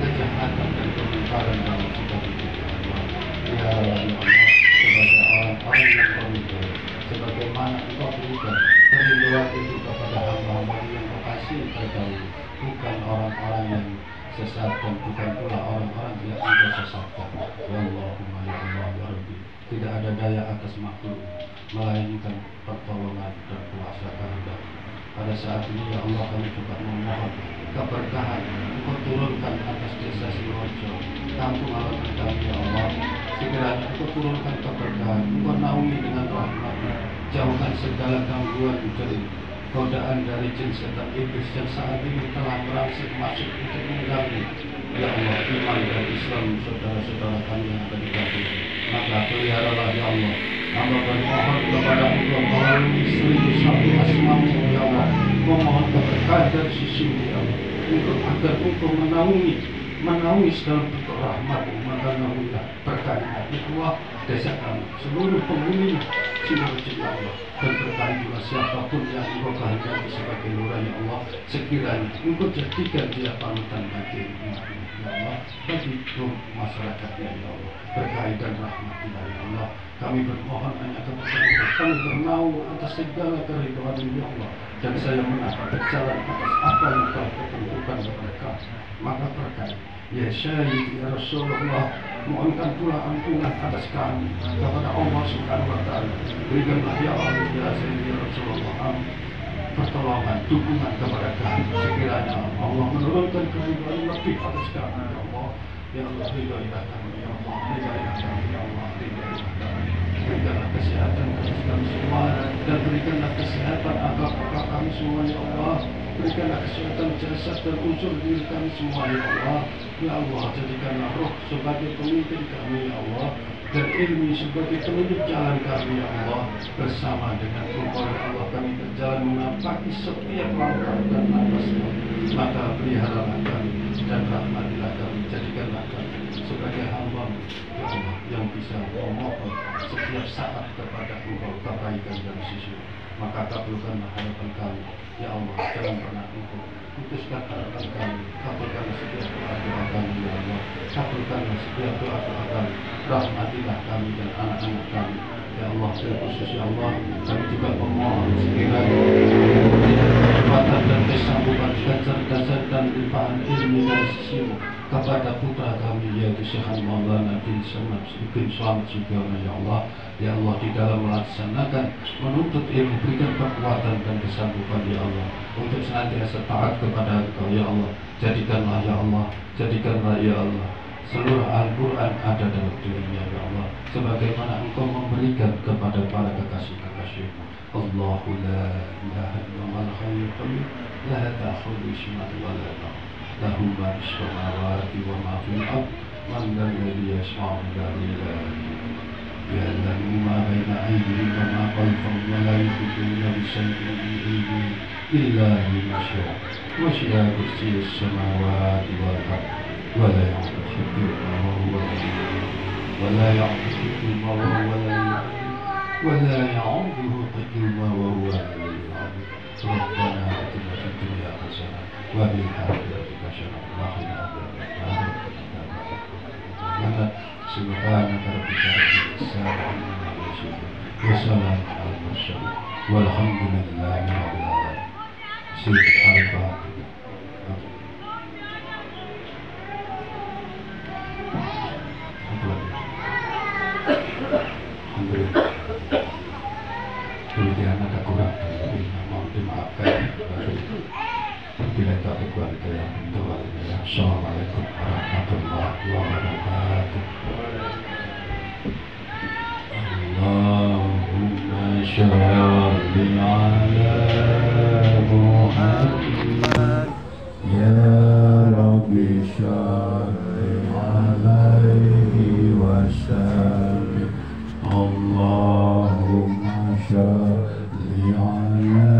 kejahatan dan kemungkaran dalam sikap hidup ya Allah. Ya Allah ya Allah, sebagai orang-orang yang berhubung, sebagaimana Engkau berikan kerinduan itu kepada hamba-hamba yang Engkau kasih terdahulu, bukan orang-orang yang sesat dan bukan pula orang-orang yang Engkau sesatkan. Ya Allahumma ya Allah ya Rabbi, tidak ada daya atas makhluk melainkan pertolongan dan kuasa kehendak. Pada saat ini ya Allah, kami juga memohon keberkahan Engkau turunkan atas desa Sidoarjo, kampung halaman kami ya Allah. Segera Engkau turunkan keberkahan, Engkau naungi dengan rahmat-Mu, jauhkan segala gangguan dari godaan dari jin setan iblis yang saat ini telah merangsek masuk untuk mengganggu ya Allah iman dan Islam saudara-saudara kami yang ada di kampung. Maka peliharalah ya Allah, hamba bermohon kepada Engkau melalui 1001 asma-Mu ya Allah, memohon keberkahan dari sisi-Mu ya Allah, agar Engkau menaungi segala bentuk rahmat-Mu. Maka naungilah berkahi ya Allah desa kami, seluruh penghuninya Sidoarjo ya Allah, dan berkahi juga siapapun yang Engkau kehendaki sebagai lurah ya Allah. Sekiranya Engkau jadikan dia panutan bagi ya Allah, bagi masyarakatnya ya Allah, berkahi dan rahmatilah ya Allah. Kami bermohon hanya kepada Engkau, kami bernaung atas segala keridhaan ya Allah, dan saya menahan berjalan atas apa yang Telah Ketentukan kepada kami. Maka berkahi ya Sayyidi ya Rasulullah, mohonkan pula ampunan atas kami kepada Allah Subhanahu wa Ta'ala. Berikanlah ya Allah ya Sayyidi ya Rasulullah pertolongan, dukungan kepada kami. Sekiranya Allah menurunkan keridhaan lebih atas kami ya Allah. Ya Allah, ridailah kami ya Allah, ridailah kami ya Allah, ridailah kami. Berikanlah kesehatan atas kami semua, dan berikanlah kesehatan akal-akal kami semua ya Allah. Berikanlah kesehatan jasad dan unsur diri kami semua ya Allah. Ya Allah, jadikanlah roh sebagai pemimpin kami ya Allah, dan ilmu sebagai penunjuk jalan kami ya Allah. Bersama dengan Engkau ya Allah, kami berjalan menapaki setiap langkah dan nafas kami. Maka peliharalah kami dan rahmatilah kami, jadikanlah kami sebagai hamba bisa memohon setiap saat kepada Engkau kebaikan dan sisi, maka kabulkanlah harapan kami. Ya Allah, jangan pernah Engkau putuskan harapan kami. Kabulkanlah setiap doa-doa kami, ya Allah. Kabulkanlah setiap doa-doa kami. Rahmatilah kami dan anak-anak kami. Ya Allah, khusus ya Allah, kami juga memohon sekiranya kekuatan dan kesanggupan kecerdasan dan limpahan ilmu dari sisimu kepada putra kami yaitu Syekh Maulana bin Slamet Sugiono, ya Allah. Ya Allah, di dalam melaksanakan menuntut ilmu, berikan kekuatan dan kesanggupan ya Allah untuk senantiasa taat kepada Engkau ya Allah. Jadikanlah ya Allah, jadikanlah ya Allah seluruh Al-Quran ada dalam dirinya ya Allah, sebagaimana Engkau memberikan kepada para kekasih-kekasih-Mu. Allahu la ilaha illallah al-hayyul qayyum la ta'khudhuhu sinatun wa la nawm lahu ma fis samawati wa ma fil ardh man dhal ladzi yashfa'u 'indahu illa ya'lamu ma baina aydihim wa ma khalfahum wa la yuhituna bi shay'in min ilmihi illa bima sha'a wasi'a kursiyyuhu samawati wal ardh ولا يعبد حكمه وهو ولا يعبد حكمه وهو ولا يعبده حكمه وهو ربنا آتنا في الدنيا حسنة وفي الآخرة حسنة وقنا عذاب النار سبحانك ربك رب العزة عما يصفون وسلام على المرسلين والحمد لله رب العالمين. سيد الفاتحة. Demikian ada kurang dari mohon dimaafkan. Bila tak berkualitas yang bentuk. Assalamualaikum warahmatullahi wabarakatuh. Allahumma sholli ala Muhammad ya Rabbi sholli alaihi wasallim. Allahumma sholli ala